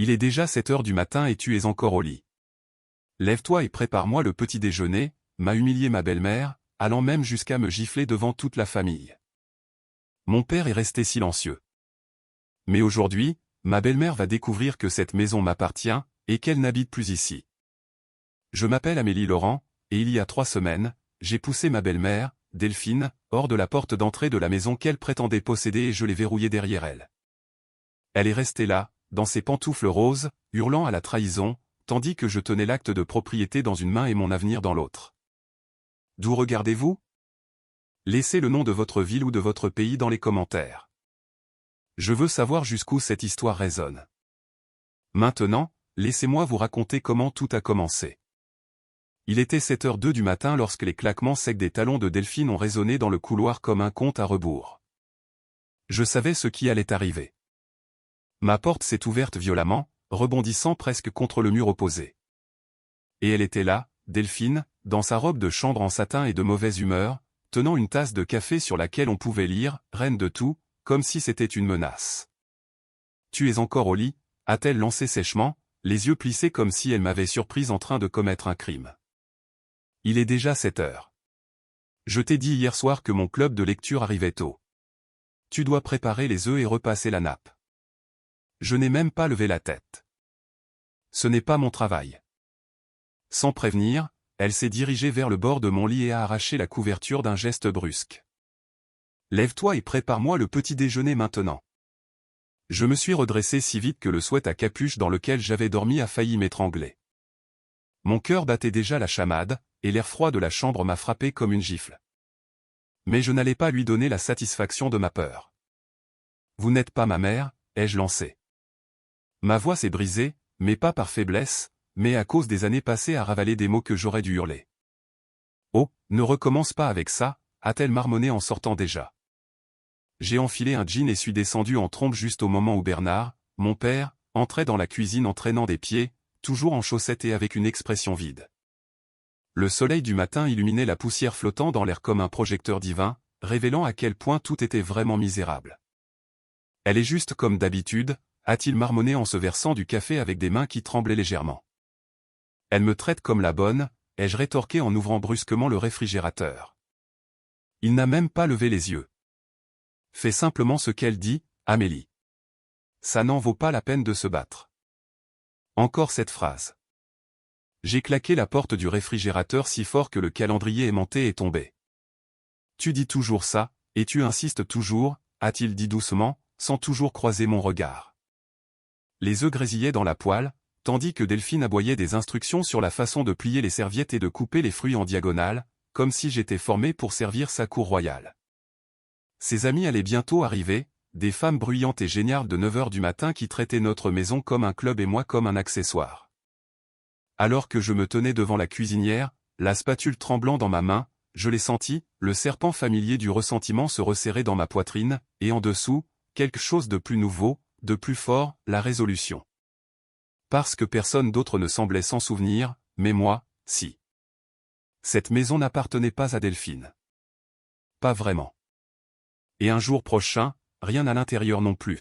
Il est déjà 7 heures du matin et tu es encore au lit. Lève-toi et prépare-moi le petit déjeuner, m'a humilié ma belle-mère, allant même jusqu'à me gifler devant toute la famille. Mon père est resté silencieux. Mais aujourd'hui, ma belle-mère va découvrir que cette maison m'appartient, et qu'elle n'habite plus ici. Je m'appelle Amélie Laurent, et il y a 3 semaines, j'ai poussé ma belle-mère, Delphine, hors de la porte d'entrée de la maison qu'elle prétendait posséder et je l'ai verrouillée derrière elle. Elle est restée là, dans ses pantoufles roses, hurlant à la trahison, tandis que je tenais l'acte de propriété dans une main et mon avenir dans l'autre. D'où regardez-vous? Laissez le nom de votre ville ou de votre pays dans les commentaires. Je veux savoir jusqu'où cette histoire résonne. Maintenant, laissez-moi vous raconter comment tout a commencé. Il était 7h02 du matin lorsque les claquements secs des talons de Delphine ont résonné dans le couloir comme un conte à rebours. Je savais ce qui allait arriver. Ma porte s'est ouverte violemment, rebondissant presque contre le mur opposé. Et elle était là, Delphine, dans sa robe de chambre en satin et de mauvaise humeur, tenant une tasse de café sur laquelle on pouvait lire « Reine de tout », comme si c'était une menace. « Tu es encore au lit ?» a-t-elle lancé sèchement, les yeux plissés comme si elle m'avait surprise en train de commettre un crime. Il est déjà 7 heures. Je t'ai dit hier soir que mon club de lecture arrivait tôt. Tu dois préparer les œufs et repasser la nappe. Je n'ai même pas levé la tête. Ce n'est pas mon travail. Sans prévenir, elle s'est dirigée vers le bord de mon lit et a arraché la couverture d'un geste brusque. Lève-toi et prépare-moi le petit déjeuner maintenant. Je me suis redressé si vite que le sweat à capuche dans lequel j'avais dormi a failli m'étrangler. Mon cœur battait déjà la chamade, et l'air froid de la chambre m'a frappé comme une gifle. Mais je n'allais pas lui donner la satisfaction de ma peur. Vous n'êtes pas ma mère, ai-je lancé. Ma voix s'est brisée, mais pas par faiblesse, mais à cause des années passées à ravaler des mots que j'aurais dû hurler. Oh, ne recommence pas avec ça, a-t-elle marmonné en sortant déjà. J'ai enfilé un jean et suis descendu en trombe juste au moment où Bernard, mon père, entrait dans la cuisine en traînant des pieds, toujours en chaussettes et avec une expression vide. Le soleil du matin illuminait la poussière flottant dans l'air comme un projecteur divin, révélant à quel point tout était vraiment misérable. Elle est juste comme d'habitude, a-t-il marmonné en se versant du café avec des mains qui tremblaient légèrement. Elle me traite comme la bonne, ai-je rétorqué en ouvrant brusquement le réfrigérateur. Il n'a même pas levé les yeux. Fais simplement ce qu'elle dit, Amélie. Ça n'en vaut pas la peine de se battre. Encore cette phrase. J'ai claqué la porte du réfrigérateur si fort que le calendrier aimanté est tombé. Tu dis toujours ça, et tu insistes toujours, a-t-il dit doucement, sans toujours croiser mon regard. Les œufs grésillaient dans la poêle, tandis que Delphine aboyait des instructions sur la façon de plier les serviettes et de couper les fruits en diagonale, comme si j'étais formé pour servir sa cour royale. Ses amis allaient bientôt arriver, des femmes bruyantes et géniales de 9h du matin qui traitaient notre maison comme un club et moi comme un accessoire. Alors que je me tenais devant la cuisinière, la spatule tremblant dans ma main, je l'ai senti, le serpent familier du ressentiment se resserrer dans ma poitrine, et en dessous, quelque chose de plus nouveau, de plus fort, la résolution. Parce que personne d'autre ne semblait s'en souvenir, mais moi, si. Cette maison n'appartenait pas à Delphine. Pas vraiment. Et un jour prochain, rien à l'intérieur non plus.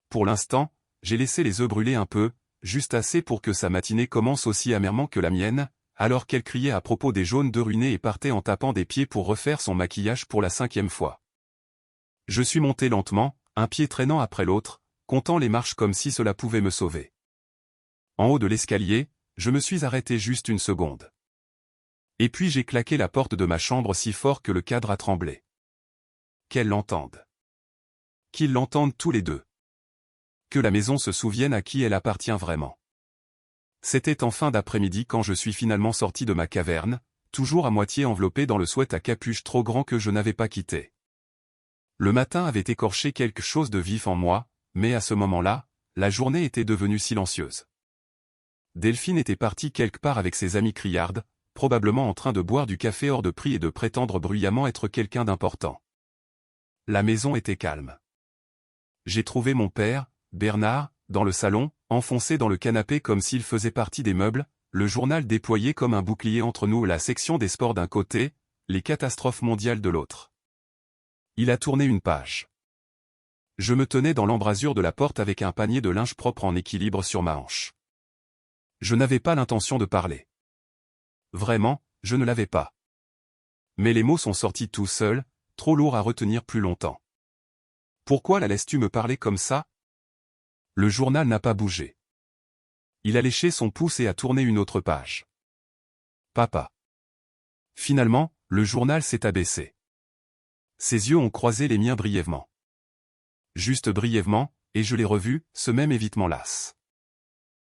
Pour l'instant, j'ai laissé les œufs brûler un peu, juste assez pour que sa matinée commence aussi amèrement que la mienne, alors qu'elle criait à propos des jaunes d'œufs ruinés et partait en tapant des pieds pour refaire son maquillage pour la 5e fois. Je suis monté lentement, un pied traînant après l'autre, comptant les marches comme si cela pouvait me sauver. En haut de l'escalier, je me suis arrêté juste une seconde. Et puis j'ai claqué la porte de ma chambre si fort que le cadre a tremblé. Qu'elle l'entende. Qu'ils l'entendent tous les deux. Que la maison se souvienne à qui elle appartient vraiment. C'était en fin d'après-midi quand je suis finalement sorti de ma caverne, toujours à moitié enveloppé dans le sweat à capuche trop grand que je n'avais pas quitté. Le matin avait écorché quelque chose de vif en moi, mais à ce moment-là, la journée était devenue silencieuse. Delphine était partie quelque part avec ses amis criardes, probablement en train de boire du café hors de prix et de prétendre bruyamment être quelqu'un d'important. La maison était calme. J'ai trouvé mon père, Bernard, dans le salon, enfoncé dans le canapé comme s'il faisait partie des meubles, le journal déployé comme un bouclier entre nous, la section des sports d'un côté, les catastrophes mondiales de l'autre. Il a tourné une page. Je me tenais dans l'embrasure de la porte avec un panier de linge propre en équilibre sur ma hanche. Je n'avais pas l'intention de parler. Vraiment, je ne l'avais pas. Mais les mots sont sortis tout seuls, trop lourds à retenir plus longtemps. Pourquoi la laisses-tu me parler comme ça? Le journal n'a pas bougé. Il a léché son pouce et a tourné une autre page. Papa. Finalement, le journal s'est abaissé. Ses yeux ont croisé les miens brièvement. Juste brièvement, et je l'ai revu, ce même évitement las.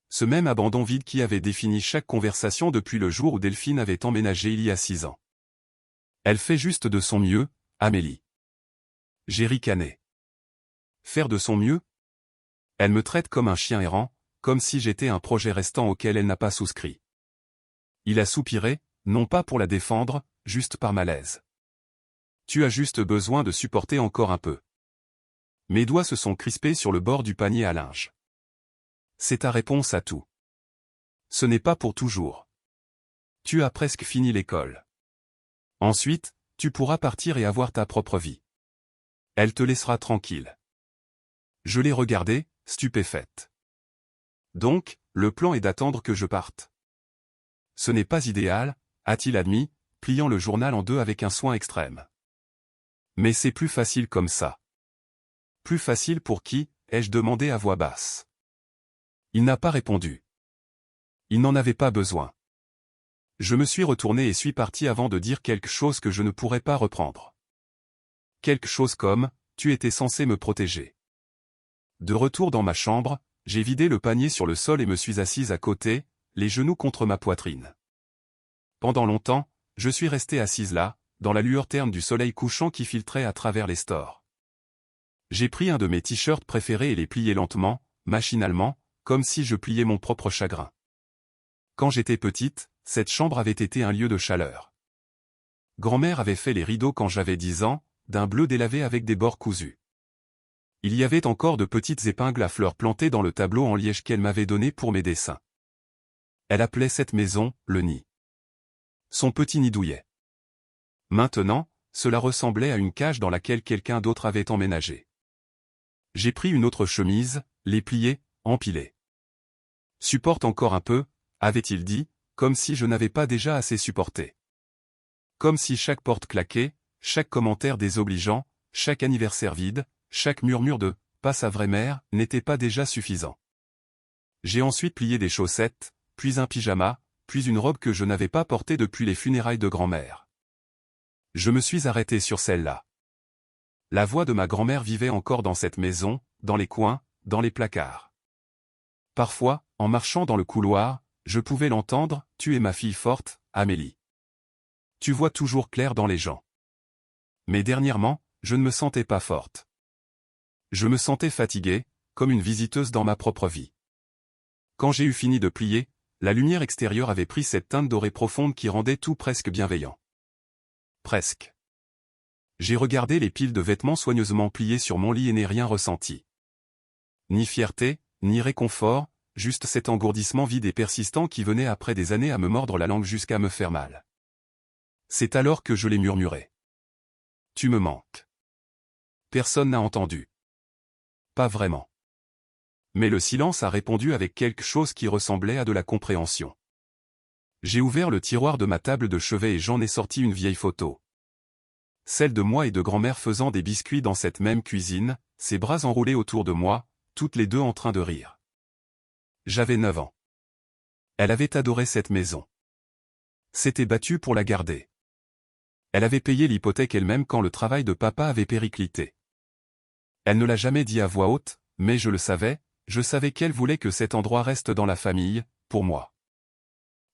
Ce même abandon vide qui avait défini chaque conversation depuis le jour où Delphine avait emménagé il y a 6 ans. Elle fait juste de son mieux, Amélie. J'ai ricané. Faire de son mieux? Elle me traite comme un chien errant, comme si j'étais un projet restant auquel elle n'a pas souscrit. Il a soupiré, non pas pour la défendre, juste par malaise. Tu as juste besoin de supporter encore un peu. Mes doigts se sont crispés sur le bord du panier à linge. C'est ta réponse à tout. Ce n'est pas pour toujours. Tu as presque fini l'école. Ensuite, tu pourras partir et avoir ta propre vie. Elle te laissera tranquille. Je l'ai regardée, stupéfaite. Donc, le plan est d'attendre que je parte. Ce n'est pas idéal, a-t-il admis, pliant le journal en deux avec un soin extrême. Mais c'est plus facile comme ça. Plus facile pour qui, ai-je demandé à voix basse. Il n'a pas répondu. Il n'en avait pas besoin. Je me suis retourné et suis parti avant de dire quelque chose que je ne pourrais pas reprendre. Quelque chose comme, tu étais censé me protéger. De retour dans ma chambre, j'ai vidé le panier sur le sol et me suis assise à côté, les genoux contre ma poitrine. Pendant longtemps, je suis restée assise là, dans la lueur terne du soleil couchant qui filtrait à travers les stores. J'ai pris un de mes t-shirts préférés et les plié lentement, machinalement, comme si je pliais mon propre chagrin. Quand j'étais petite, cette chambre avait été un lieu de chaleur. Grand-mère avait fait les rideaux quand j'avais 10 ans, d'un bleu délavé avec des bords cousus. Il y avait encore de petites épingles à fleurs plantées dans le tableau en liège qu'elle m'avait donné pour mes dessins. Elle appelait cette maison, le nid. Son petit nid douillet. Maintenant, cela ressemblait à une cage dans laquelle quelqu'un d'autre avait emménagé. J'ai pris une autre chemise, les plié, empilé. Supporte encore un peu, avait-il dit, comme si je n'avais pas déjà assez supporté. Comme si chaque porte claquée, chaque commentaire désobligeant, chaque anniversaire vide, chaque murmure de « pas sa vraie mère » n'était pas déjà suffisant. J'ai ensuite plié des chaussettes, puis un pyjama, puis une robe que je n'avais pas portée depuis les funérailles de grand-mère. Je me suis arrêté sur celle-là. La voix de ma grand-mère vivait encore dans cette maison, dans les coins, dans les placards. Parfois, en marchant dans le couloir, je pouvais l'entendre, « Tu es ma fille forte, Amélie. Tu vois toujours clair dans les gens. » Mais dernièrement, je ne me sentais pas forte. Je me sentais fatiguée, comme une visiteuse dans ma propre vie. Quand j'ai eu fini de plier, la lumière extérieure avait pris cette teinte dorée profonde qui rendait tout presque bienveillant. Presque. J'ai regardé les piles de vêtements soigneusement pliés sur mon lit et n'ai rien ressenti. Ni fierté, ni réconfort, juste cet engourdissement vide et persistant qui venait après des années à me mordre la langue jusqu'à me faire mal. C'est alors que je l'ai murmuré. Tu me manques. Personne n'a entendu. Pas vraiment. Mais le silence a répondu avec quelque chose qui ressemblait à de la compréhension. J'ai ouvert le tiroir de ma table de chevet et j'en ai sorti une vieille photo. Celle de moi et de grand-mère faisant des biscuits dans cette même cuisine, ses bras enroulés autour de moi, toutes les deux en train de rire. J'avais 9 ans. Elle avait adoré cette maison. S'était battue pour la garder. Elle avait payé l'hypothèque elle-même quand le travail de papa avait périclité. Elle ne l'a jamais dit à voix haute, mais je savais qu'elle voulait que cet endroit reste dans la famille, pour moi.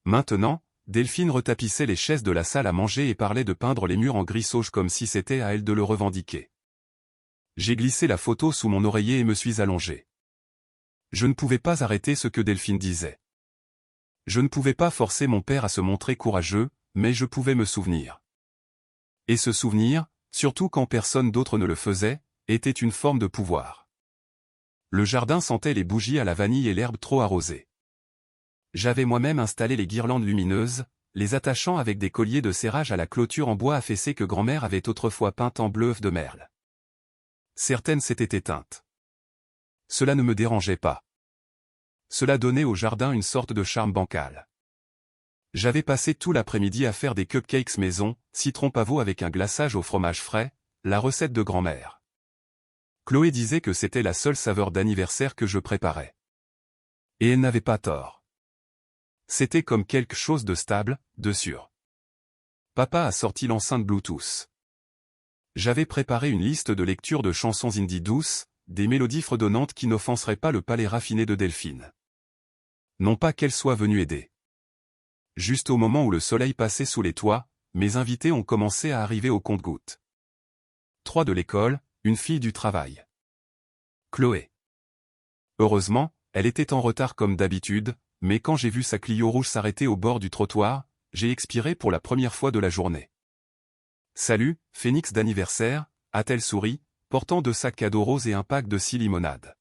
Maintenant, Delphine retapissait les chaises de la salle à manger et parlait de peindre les murs en gris sauge comme si c'était à elle de le revendiquer. J'ai glissé la photo sous mon oreiller et me suis allongé. Je ne pouvais pas arrêter ce que Delphine disait. Je ne pouvais pas forcer mon père à se montrer courageux, mais je pouvais me souvenir. Et ce souvenir, surtout quand personne d'autre ne le faisait, était une forme de pouvoir. Le jardin sentait les bougies à la vanille et l'herbe trop arrosée. J'avais moi-même installé les guirlandes lumineuses, les attachant avec des colliers de serrage à la clôture en bois affaissé que grand-mère avait autrefois peinte en bleu œuf de merle. Certaines s'étaient éteintes. Cela ne me dérangeait pas. Cela donnait au jardin une sorte de charme bancal. J'avais passé tout l'après-midi à faire des cupcakes maison, citron pavot avec un glaçage au fromage frais, la recette de grand-mère. Chloé disait que c'était la seule saveur d'anniversaire que je préparais. Et elle n'avait pas tort. C'était comme quelque chose de stable, de sûr. Papa a sorti l'enceinte Bluetooth. J'avais préparé une liste de lecture de chansons indie douces, des mélodies fredonnantes qui n'offenseraient pas le palais raffiné de Delphine. Non pas qu'elle soit venue aider. Juste au moment où le soleil passait sous les toits, mes invités ont commencé à arriver au compte-gouttes. 3 de l'école, une fille du travail. Chloé. Heureusement, elle était en retard comme d'habitude, mais quand j'ai vu sa Clio rouge s'arrêter au bord du trottoir, j'ai expiré pour la première fois de la journée. « Salut, Phénix d'anniversaire », a-t-elle souri, portant 2 sacs cadeaux roses et un pack de 6 limonades.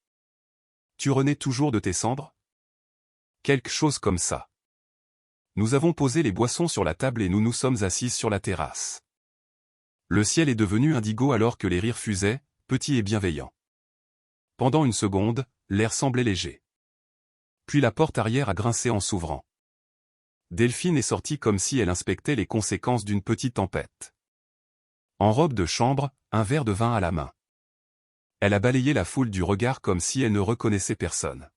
« Tu renais toujours de tes cendres ?» Quelque chose comme ça. Nous avons posé les boissons sur la table et nous nous sommes assises sur la terrasse. Le ciel est devenu indigo alors que les rires fusaient, petits et bienveillants. Pendant une seconde, l'air semblait léger. Puis la porte arrière a grincé en s'ouvrant. Delphine est sortie comme si elle inspectait les conséquences d'une petite tempête. En robe de chambre, un verre de vin à la main. Elle a balayé la foule du regard comme si elle ne reconnaissait personne.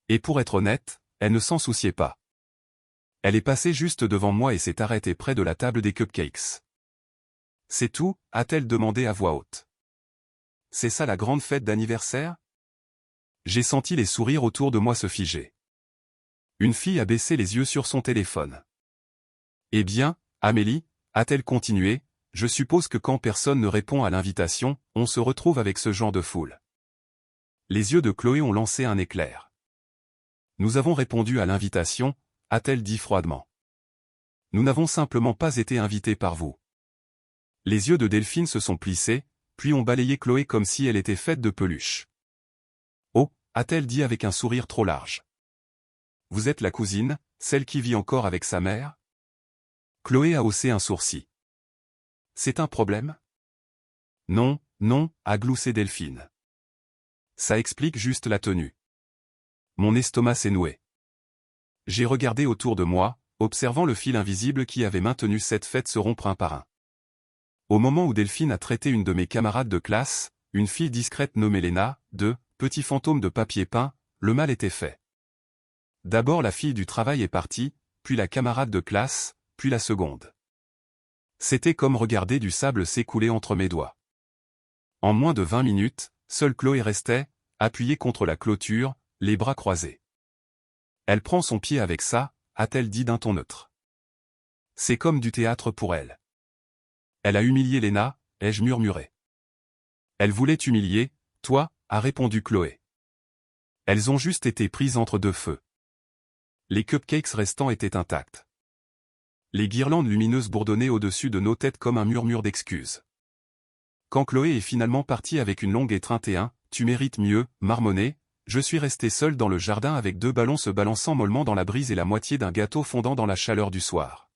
Et pour être honnête, elle ne s'en souciait pas. Elle est passée juste devant moi et s'est arrêtée près de la table des cupcakes. « C'est tout ?» a-t-elle demandé à voix haute. « C'est ça la grande fête d'anniversaire ?» J'ai senti les sourires autour de moi se figer. Une fille a baissé les yeux sur son téléphone. « Eh bien, Amélie, » a-t-elle continué, « je suppose que quand personne ne répond à l'invitation, on se retrouve avec ce genre de foule. » Les yeux de Chloé ont lancé un éclair. « Nous avons répondu à l'invitation, » a-t-elle dit froidement. « Nous n'avons simplement pas été invités par vous. » Les yeux de Delphine se sont plissés, puis ont balayé Chloé comme si elle était faite de peluche. « Oh » a-t-elle dit avec un sourire trop large. « Vous êtes la cousine, celle qui vit encore avec sa mère ?» Chloé a haussé un sourcil. « C'est un problème ?» « Non, non » a gloussé Delphine. « Ça explique juste la tenue. » Mon estomac s'est noué. J'ai regardé autour de moi, observant le fil invisible qui avait maintenu cette fête se rompre un par un. Au moment où Delphine a traité une de mes camarades de classe, une fille discrète nommée Léna, de « petit fantôme de papier peint », le mal était fait. D'abord la fille du travail est partie, puis la camarade de classe, puis la seconde. C'était comme regarder du sable s'écouler entre mes doigts. En moins de 20 minutes, seule Chloé restait, appuyée contre la clôture, les bras croisés. Elle prend son pied avec ça, a-t-elle dit d'un ton neutre. C'est comme du théâtre pour elle. Elle a humilié Léna, ai-je murmuré. Elle voulait t'humilier, toi, a répondu Chloé. Elles ont juste été prises entre deux feux. Les cupcakes restants étaient intacts. Les guirlandes lumineuses bourdonnaient au-dessus de nos têtes comme un murmure d'excuses. Quand Chloé est finalement partie avec une longue étreinte et un « tu mérites mieux » marmonné, je suis resté seul dans le jardin avec 2 ballons se balançant mollement dans la brise et la moitié d'un gâteau fondant dans la chaleur du soir.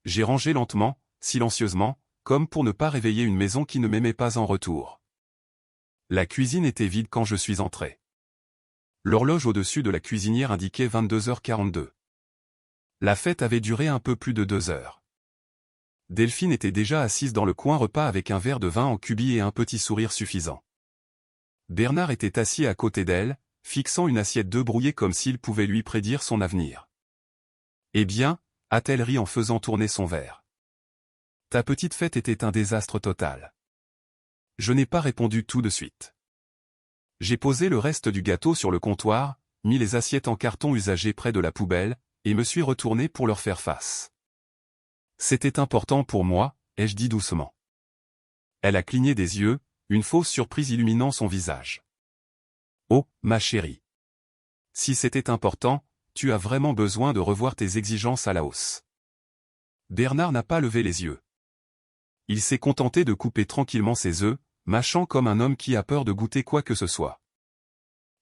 J'ai rangé lentement, silencieusement, comme pour ne pas réveiller une maison qui ne m'aimait pas en retour. La cuisine était vide quand je suis entré. L'horloge au-dessus de la cuisinière indiquait 22h42. La fête avait duré un peu plus de 2 heures. Delphine était déjà assise dans le coin repas avec un verre de vin en cubi et un petit sourire suffisant. Bernard était assis à côté d'elle, fixant une assiette d'œufs brouillés comme s'il pouvait lui prédire son avenir. « Eh bien » a-t-elle ri en faisant tourner son verre. « Ta petite fête était un désastre total. » Je n'ai pas répondu tout de suite. J'ai posé le reste du gâteau sur le comptoir, mis les assiettes en carton usagé près de la poubelle, et me suis retourné pour leur faire face. C'était important pour moi, ai-je dit doucement. Elle a cligné des yeux, une fausse surprise illuminant son visage. Oh, ma chérie. Si c'était important, tu as vraiment besoin de revoir tes exigences à la hausse. Bernard n'a pas levé les yeux. Il s'est contenté de couper tranquillement ses œufs, mâchant comme un homme qui a peur de goûter quoi que ce soit.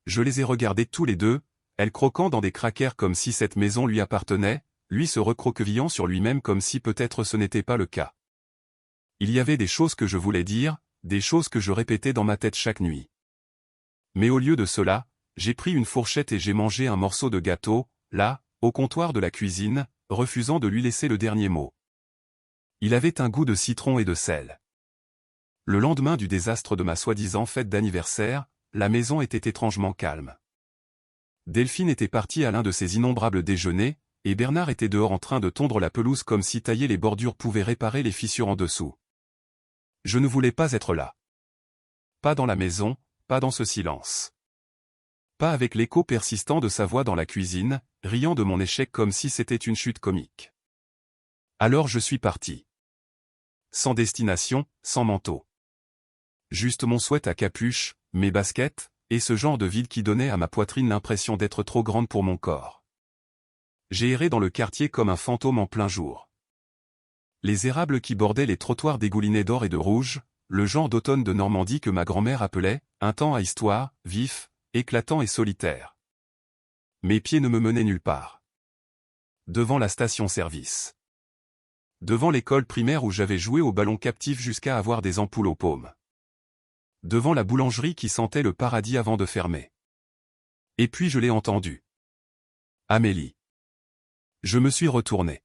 Je les ai regardés tous les deux, elle croquant dans des crackers comme si cette maison lui appartenait, lui se recroquevillant sur lui-même comme si peut-être ce n'était pas le cas. Il y avait des choses que je voulais dire, des choses que je répétais dans ma tête chaque nuit. Mais au lieu de cela, j'ai pris une fourchette et j'ai mangé un morceau de gâteau, là, au comptoir de la cuisine, refusant de lui laisser le dernier mot. Il avait un goût de citron et de sel. Le lendemain du désastre de ma soi-disant fête d'anniversaire, la maison était étrangement calme. Delphine était partie à l'un de ses innombrables déjeuners, et Bernard était dehors en train de tondre la pelouse comme si tailler les bordures pouvait réparer les fissures en dessous. Je ne voulais pas être là. Pas dans la maison, pas dans ce silence. Pas avec l'écho persistant de sa voix dans la cuisine, riant de mon échec comme si c'était une chute comique. Alors je suis parti. Sans destination, sans manteau. Juste mon sweat à capuche, mes baskets, et ce genre de vide qui donnait à ma poitrine l'impression d'être trop grande pour mon corps. J'ai erré dans le quartier comme un fantôme en plein jour. Les érables qui bordaient les trottoirs dégoulinaient d'or et de rouge, le genre d'automne de Normandie que ma grand-mère appelait « un temps à histoire, vif, éclatant et solitaire ». Mes pieds ne me menaient nulle part. Devant la station-service. Devant l'école primaire où j'avais joué au ballon captif jusqu'à avoir des ampoules aux paumes. Devant la boulangerie qui sentait le paradis avant de fermer. Et puis je l'ai entendu. Amélie. Je me suis retourné.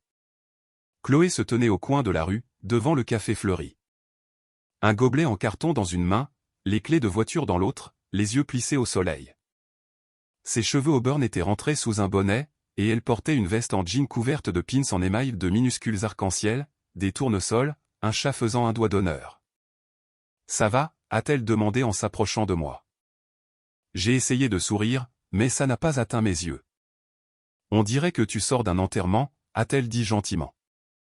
Chloé se tenait au coin de la rue, devant le café Fleuri. Un gobelet en carton dans une main, les clés de voiture dans l'autre, les yeux plissés au soleil. Ses cheveux auburn étaient rentrés sous un bonnet, et elle portait une veste en jean couverte de pins en émail de minuscules arcs-en-ciel, des tournesols, un chat faisant un doigt d'honneur. « Ça va ?» a-t-elle demandé en s'approchant de moi. J'ai essayé de sourire, mais ça n'a pas atteint mes yeux. « On dirait que tu sors d'un enterrement », a-t-elle dit gentiment.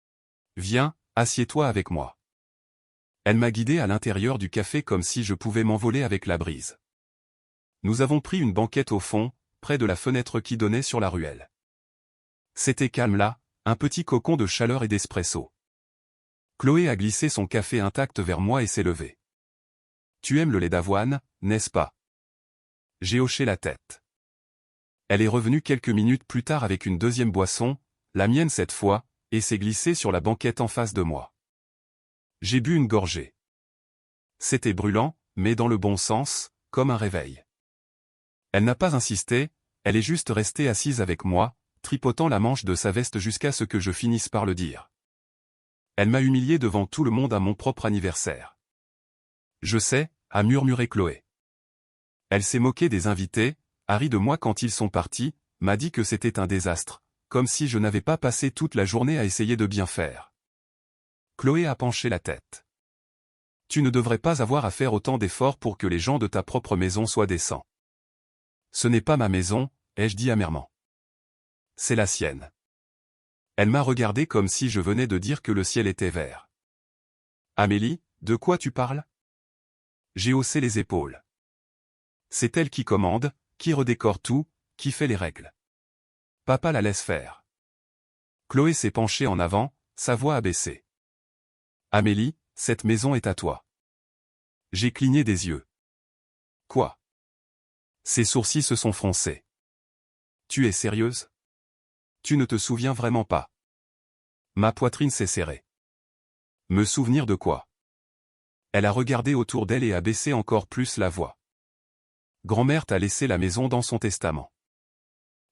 « Viens, assieds-toi avec moi. » Elle m'a guidé à l'intérieur du café comme si je pouvais m'envoler avec la brise. Nous avons pris une banquette au fond, près de la fenêtre qui donnait sur la ruelle. C'était calme là, un petit cocon de chaleur et d'espresso. Chloé a glissé son café intact vers moi et s'est levée. « Tu aimes le lait d'avoine, n'est-ce pas ?» J'ai hoché la tête. Elle est revenue quelques minutes plus tard avec une deuxième boisson, la mienne cette fois, et s'est glissée sur la banquette en face de moi. J'ai bu une gorgée. C'était brûlant, mais dans le bon sens, comme un réveil. Elle n'a pas insisté, elle est juste restée assise avec moi, tripotant la manche de sa veste jusqu'à ce que je finisse par le dire. Elle m'a humilié devant tout le monde à mon propre anniversaire. Je sais, a murmuré Chloé. Elle s'est moquée des invités, a ri de moi quand ils sont partis, m'a dit que c'était un désastre, comme si je n'avais pas passé toute la journée à essayer de bien faire. Chloé a penché la tête. Tu ne devrais pas avoir à faire autant d'efforts pour que les gens de ta propre maison soient décents. Ce n'est pas ma maison, ai-je dit amèrement. C'est la sienne. Elle m'a regardé comme si je venais de dire que le ciel était vert. Amélie, de quoi tu parles ? J'ai haussé les épaules. C'est elle qui commande, qui redécore tout, qui fait les règles. Papa la laisse faire. Chloé s'est penchée en avant, sa voix a baissé. Amélie, cette maison est à toi. J'ai cligné des yeux. Quoi ? Ses sourcils se sont froncés. Tu es sérieuse ? Tu ne te souviens vraiment pas. Ma poitrine s'est serrée. Me souvenir de quoi ? Elle a regardé autour d'elle et a baissé encore plus la voix. Grand-mère t'a laissé la maison dans son testament.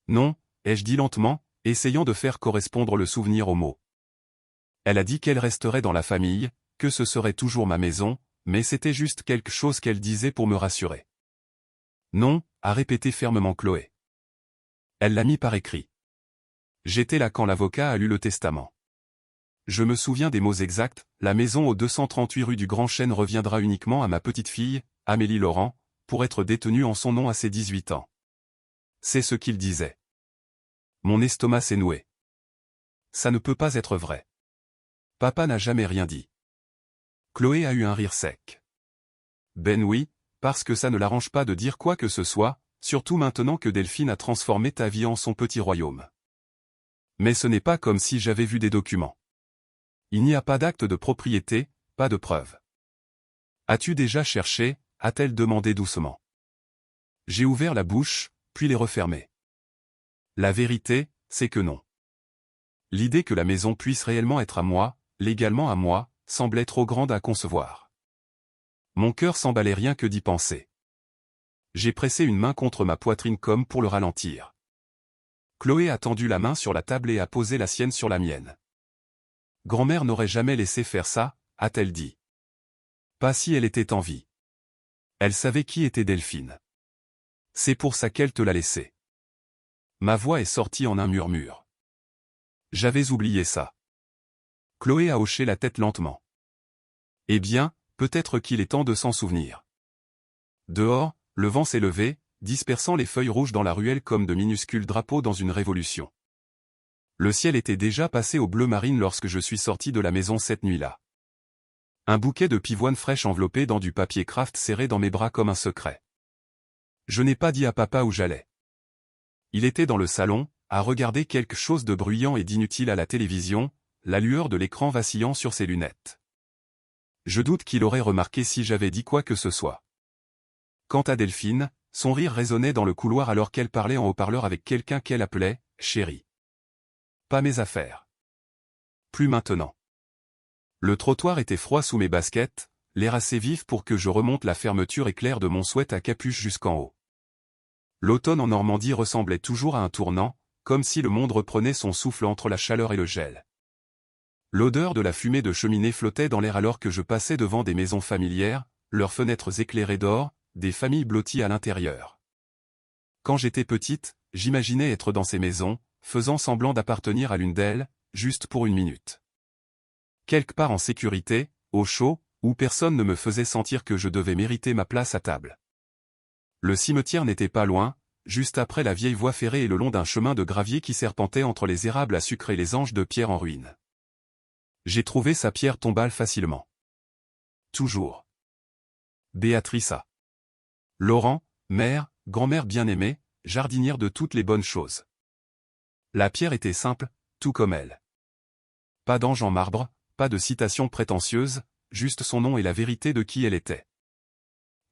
Non, ai-je dit lentement, essayant de faire correspondre le souvenir aux mots. Elle a dit qu'elle resterait dans la famille, que ce serait toujours ma maison, mais c'était juste quelque chose qu'elle disait pour me rassurer. Non, a répété fermement Chloé. Elle l'a mis par écrit. J'étais là quand l'avocat a lu le testament. Je me souviens des mots exacts, la maison au 238 rue du Grand Chêne reviendra uniquement à ma petite-fille, Amélie Laurent, pour être détenue en son nom à ses 18 ans. C'est ce qu'il disait. Mon estomac s'est noué. Ça ne peut pas être vrai. Papa n'a jamais rien dit. Chloé a eu un rire sec. Ben oui, parce que ça ne l'arrange pas de dire quoi que ce soit, surtout maintenant que Delphine a transformé ta vie en son petit royaume. Mais ce n'est pas comme si j'avais vu des documents. Il n'y a pas d'acte de propriété, pas de preuve. As-tu déjà cherché ? A-t-elle demandé doucement. J'ai ouvert la bouche, puis les refermé. La vérité, c'est que non. L'idée que la maison puisse réellement être à moi, légalement à moi, semblait trop grande à concevoir. Mon cœur s'emballait rien que d'y penser. J'ai pressé une main contre ma poitrine comme pour le ralentir. Chloé a tendu la main sur la table et a posé la sienne sur la mienne. Grand-mère n'aurait jamais laissé faire ça, a-t-elle dit. Pas si elle était en vie. Elle savait qui était Delphine. C'est pour ça qu'elle te l'a laissé. Ma voix est sortie en un murmure. J'avais oublié ça. Chloé a hoché la tête lentement. Eh bien, peut-être qu'il est temps de s'en souvenir. Dehors, le vent s'est levé, dispersant les feuilles rouges dans la ruelle comme de minuscules drapeaux dans une révolution. Le ciel était déjà passé au bleu marine lorsque je suis sorti de la maison cette nuit-là. Un bouquet de pivoine fraîche enveloppé dans du papier craft serré dans mes bras comme un secret. Je n'ai pas dit à papa où j'allais. Il était dans le salon, à regarder quelque chose de bruyant et d'inutile à la télévision, la lueur de l'écran vacillant sur ses lunettes. Je doute qu'il aurait remarqué si j'avais dit quoi que ce soit. Quant à Delphine, son rire résonnait dans le couloir alors qu'elle parlait en haut-parleur avec quelqu'un qu'elle appelait « chérie ». Pas mes affaires. Plus maintenant. Le trottoir était froid sous mes baskets, l'air assez vif pour que je remonte la fermeture éclair de mon sweat à capuche jusqu'en haut. L'automne en Normandie ressemblait toujours à un tournant, comme si le monde reprenait son souffle entre la chaleur et le gel. L'odeur de la fumée de cheminée flottait dans l'air alors que je passais devant des maisons familières, leurs fenêtres éclairées d'or, des familles blotties à l'intérieur. Quand j'étais petite, j'imaginais être dans ces maisons, faisant semblant d'appartenir à l'une d'elles, juste pour une minute. Quelque part en sécurité, au chaud, où personne ne me faisait sentir que je devais mériter ma place à table. Le cimetière n'était pas loin, juste après la vieille voie ferrée et le long d'un chemin de gravier qui serpentait entre les érables à sucre et les anges de pierre en ruine. J'ai trouvé sa pierre tombale facilement. Toujours. Béatrice A. Laurent, mère, grand-mère bien-aimée, jardinière de toutes les bonnes choses. La pierre était simple, tout comme elle. Pas d'ange en marbre, pas de citation prétentieuse, juste son nom et la vérité de qui elle était.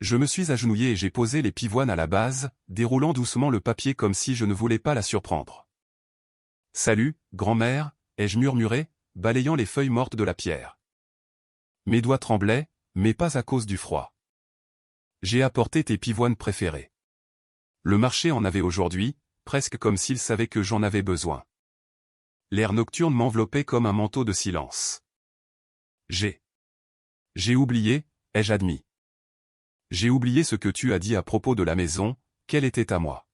Je me suis agenouillé et j'ai posé les pivoines à la base, déroulant doucement le papier comme si je ne voulais pas la surprendre. « Salut, grand-mère » ai-je murmuré, balayant les feuilles mortes de la pierre. Mes doigts tremblaient, mais pas à cause du froid. J'ai apporté tes pivoines préférées. Le marché en avait aujourd'hui, presque comme s'il savait que j'en avais besoin. L'air nocturne m'enveloppait comme un manteau de silence. J'ai oublié, ai-je admis. J'ai oublié ce que tu as dit à propos de la maison, qu'elle était à moi.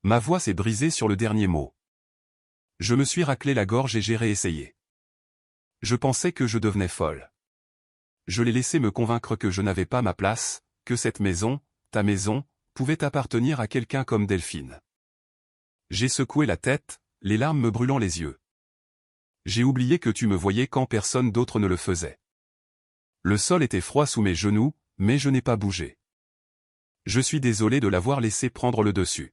Ma voix s'est brisée sur le dernier mot. Je me suis raclé la gorge et j'ai réessayé. Je pensais que je devenais folle. Je l'ai laissé me convaincre que je n'avais pas ma place, que cette maison, ta maison, pouvait appartenir à quelqu'un comme Delphine. J'ai secoué la tête, les larmes me brûlant les yeux. J'ai oublié que tu me voyais quand personne d'autre ne le faisait. Le sol était froid sous mes genoux, mais je n'ai pas bougé. Je suis désolé de l'avoir laissé prendre le dessus.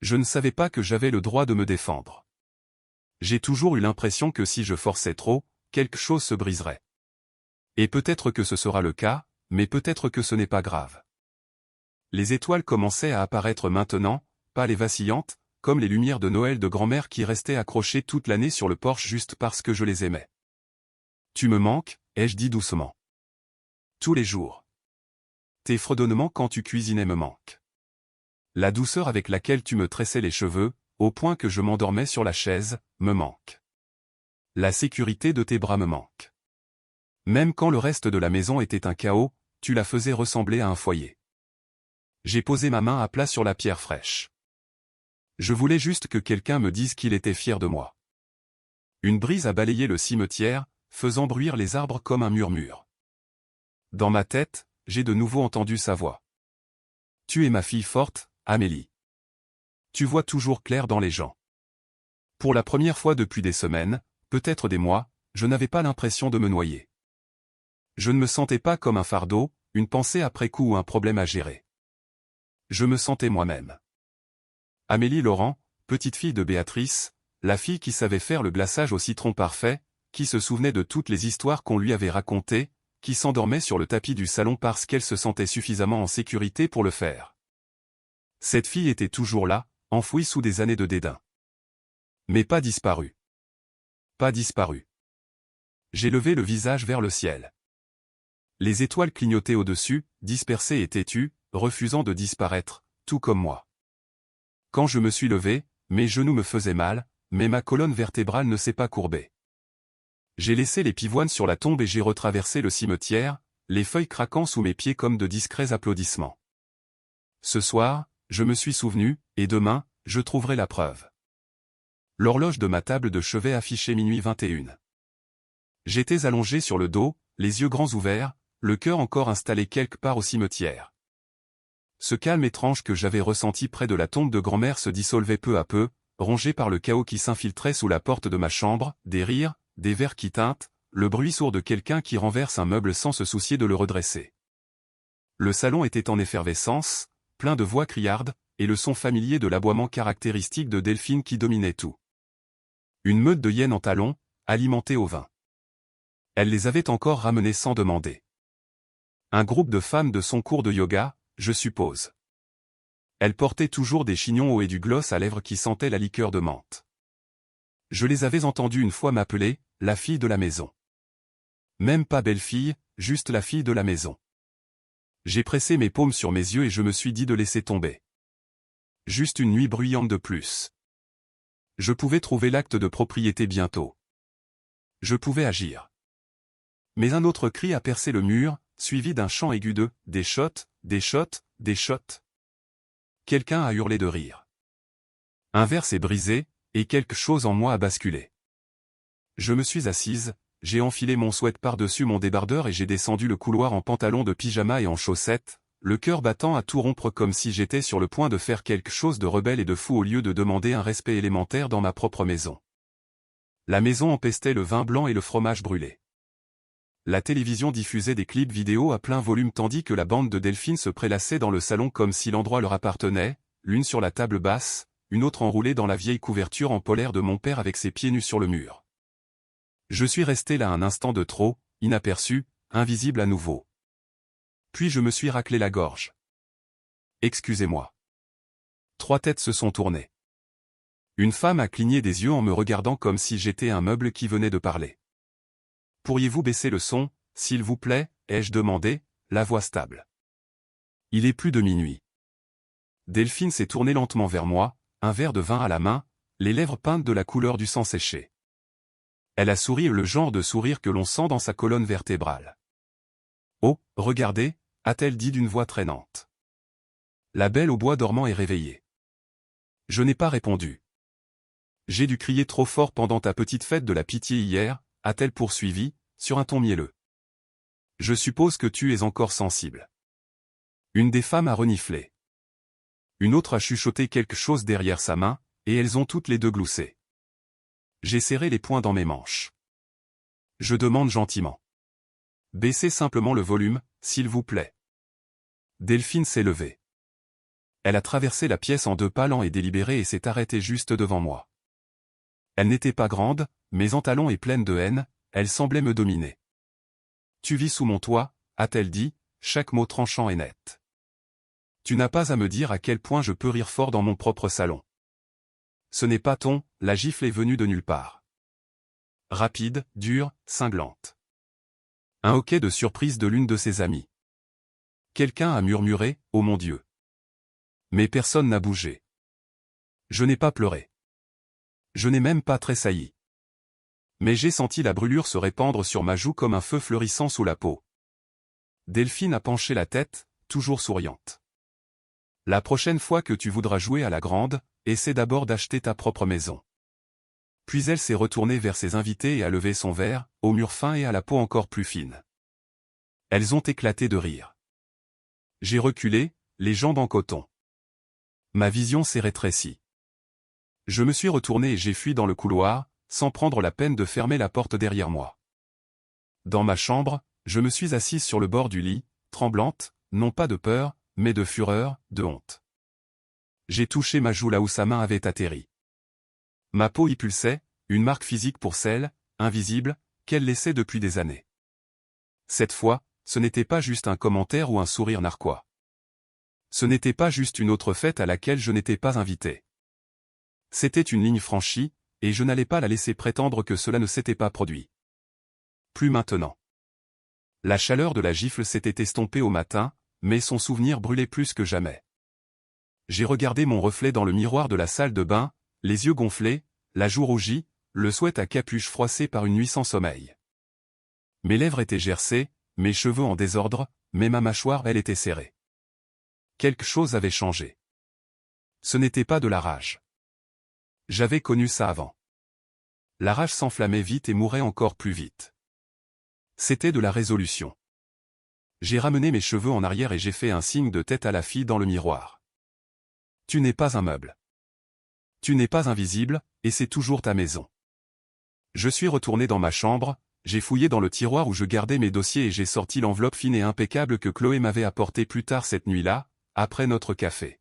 Je ne savais pas que j'avais le droit de me défendre. J'ai toujours eu l'impression que si je forçais trop, quelque chose se briserait. Et peut-être que ce sera le cas, mais peut-être que ce n'est pas grave. Les étoiles commençaient à apparaître maintenant, pâles et vacillantes, comme les lumières de Noël de grand-mère qui restaient accrochées toute l'année sur le porche juste parce que je les aimais. Tu me manques, ai-je dit doucement. Tous les jours. Tes fredonnements quand tu cuisinais me manquent. La douceur avec laquelle tu me tressais les cheveux, au point que je m'endormais sur la chaise, me manque. La sécurité de tes bras me manque. Même quand le reste de la maison était un chaos, tu la faisais ressembler à un foyer. J'ai posé ma main à plat sur la pierre fraîche. Je voulais juste que quelqu'un me dise qu'il était fier de moi. Une brise a balayé le cimetière, faisant bruire les arbres comme un murmure. Dans ma tête, j'ai de nouveau entendu sa voix. Tu es ma fille forte, Amélie. Tu vois toujours clair dans les gens. Pour la première fois depuis des semaines, peut-être des mois, je n'avais pas l'impression de me noyer. Je ne me sentais pas comme un fardeau, une pensée après coup ou un problème à gérer. Je me sentais moi-même. Amélie Laurent, petite fille de Béatrice, la fille qui savait faire le glaçage au citron parfait, qui se souvenait de toutes les histoires qu'on lui avait racontées, qui s'endormait sur le tapis du salon parce qu'elle se sentait suffisamment en sécurité pour le faire. Cette fille était toujours là, enfouie sous des années de dédain. Mais pas disparue. Pas disparue. J'ai levé le visage vers le ciel. Les étoiles clignotaient au-dessus, dispersées et têtues, refusant de disparaître, tout comme moi. Quand je me suis levé, mes genoux me faisaient mal, mais ma colonne vertébrale ne s'est pas courbée. J'ai laissé les pivoines sur la tombe et j'ai retraversé le cimetière, les feuilles craquant sous mes pieds comme de discrets applaudissements. Ce soir, je me suis souvenu, et demain, je trouverai la preuve. L'horloge de ma table de chevet affichait minuit 21. J'étais allongé sur le dos, les yeux grands ouverts, le cœur encore installé quelque part au cimetière. Ce calme étrange que j'avais ressenti près de la tombe de grand-mère se dissolvait peu à peu, rongé par le chaos qui s'infiltrait sous la porte de ma chambre, des rires, des verres qui tintent, le bruit sourd de quelqu'un qui renverse un meuble sans se soucier de le redresser. Le salon était en effervescence, plein de voix criardes, et le son familier de l'aboiement caractéristique de Delphine qui dominait tout. Une meute de hyènes en talons, alimentée au vin. Elle les avait encore ramenés sans demander. Un groupe de femmes de son cours de yoga, je suppose. Elles portaient toujours des chignons hauts et du gloss à lèvres qui sentaient la liqueur de menthe. Je les avais entendues une fois m'appeler « la fille de la maison ». Même pas belle-fille, juste la fille de la maison. J'ai pressé mes paumes sur mes yeux et je me suis dit de laisser tomber. Juste une nuit bruyante de plus. Je pouvais trouver l'acte de propriété bientôt. Je pouvais agir. Mais un autre cri a percé le mur, suivi d'un chant aigu de « des shots, des shots, des shots ». Quelqu'un a hurlé de rire. Un verre s'est brisé, et quelque chose en moi a basculé. Je me suis assise, j'ai enfilé mon sweat par-dessus mon débardeur et j'ai descendu le couloir en pantalon de pyjama et en chaussettes, le cœur battant à tout rompre comme si j'étais sur le point de faire quelque chose de rebelle et de fou au lieu de demander un respect élémentaire dans ma propre maison. La maison empestait le vin blanc et le fromage brûlé. La télévision diffusait des clips vidéo à plein volume tandis que la bande de Delphine se prélassait dans le salon comme si l'endroit leur appartenait, l'une sur la table basse, une autre enroulée dans la vieille couverture en polaire de mon père avec ses pieds nus sur le mur. Je suis resté là un instant de trop, inaperçu, invisible à nouveau. Puis je me suis raclé la gorge. Excusez-moi. 3 têtes se sont tournées. Une femme a cligné des yeux en me regardant comme si j'étais un meuble qui venait de parler. Pourriez-vous baisser le son, s'il vous plaît, ai-je demandé, la voix stable. Il est plus de minuit. Delphine s'est tournée lentement vers moi, un verre de vin à la main, les lèvres peintes de la couleur du sang séché. Elle a souri le genre de sourire que l'on sent dans sa colonne vertébrale. Oh, regardez, a-t-elle dit d'une voix traînante. La belle au bois dormant est réveillée. Je n'ai pas répondu. J'ai dû crier trop fort pendant ta petite fête de la pitié hier, a-t-elle poursuivi, sur un ton mielleux. Je suppose que tu es encore sensible. Une des femmes a reniflé. Une autre a chuchoté quelque chose derrière sa main, et elles ont toutes les deux gloussé. J'ai serré les poings dans mes manches. Je demande gentiment. Baissez simplement le volume, s'il vous plaît. Delphine s'est levée. Elle a traversé la pièce en 2 pas lents et délibérés et s'est arrêtée juste devant moi. Elle n'était pas grande, mais en talons et pleine de haine, elle semblait me dominer. Tu vis sous mon toit, a-t-elle dit, chaque mot tranchant et net. Tu n'as pas à me dire à quel point je peux rire fort dans mon propre salon. Ce n'est pas ton, la gifle est venue de nulle part. Rapide, dure, cinglante. Un hoquet de surprise de l'une de ses amies. Quelqu'un a murmuré, oh mon Dieu. Mais personne n'a bougé. Je n'ai pas pleuré. Je n'ai même pas tressailli. Mais j'ai senti la brûlure se répandre sur ma joue comme un feu fleurissant sous la peau. Delphine a penché la tête, toujours souriante. La prochaine fois que tu voudras jouer à la grande, essaie d'abord d'acheter ta propre maison. Puis elle s'est retournée vers ses invités et a levé son verre, au mur fin et à la peau encore plus fine. Elles ont éclaté de rire. J'ai reculé, les jambes en coton. Ma vision s'est rétrécie. Je me suis retourné et j'ai fui dans le couloir, sans prendre la peine de fermer la porte derrière moi. Dans ma chambre, je me suis assise sur le bord du lit, tremblante, non pas de peur, mais de fureur, de honte. J'ai touché ma joue là où sa main avait atterri. Ma peau y pulsait, une marque physique pour celle, invisible, qu'elle laissait depuis des années. Cette fois, ce n'était pas juste un commentaire ou un sourire narquois. Ce n'était pas juste une autre fête à laquelle je n'étais pas invité. C'était une ligne franchie, et je n'allais pas la laisser prétendre que cela ne s'était pas produit. Plus maintenant. La chaleur de la gifle s'était estompée au matin, mais son souvenir brûlait plus que jamais. J'ai regardé mon reflet dans le miroir de la salle de bain, les yeux gonflés, la joue rougie, le sweat à capuche froissé par une nuit sans sommeil. Mes lèvres étaient gercées, mes cheveux en désordre, mais ma mâchoire, elle, était serrée. Quelque chose avait changé. Ce n'était pas de la rage. J'avais connu ça avant. La rage s'enflammait vite et mourait encore plus vite. C'était de la résolution. J'ai ramené mes cheveux en arrière et j'ai fait un signe de tête à la fille dans le miroir. Tu n'es pas un meuble. Tu n'es pas invisible, et c'est toujours ta maison. Je suis retourné dans ma chambre, j'ai fouillé dans le tiroir où je gardais mes dossiers et j'ai sorti l'enveloppe fine et impeccable que Chloé m'avait apportée plus tard cette nuit-là, après notre café.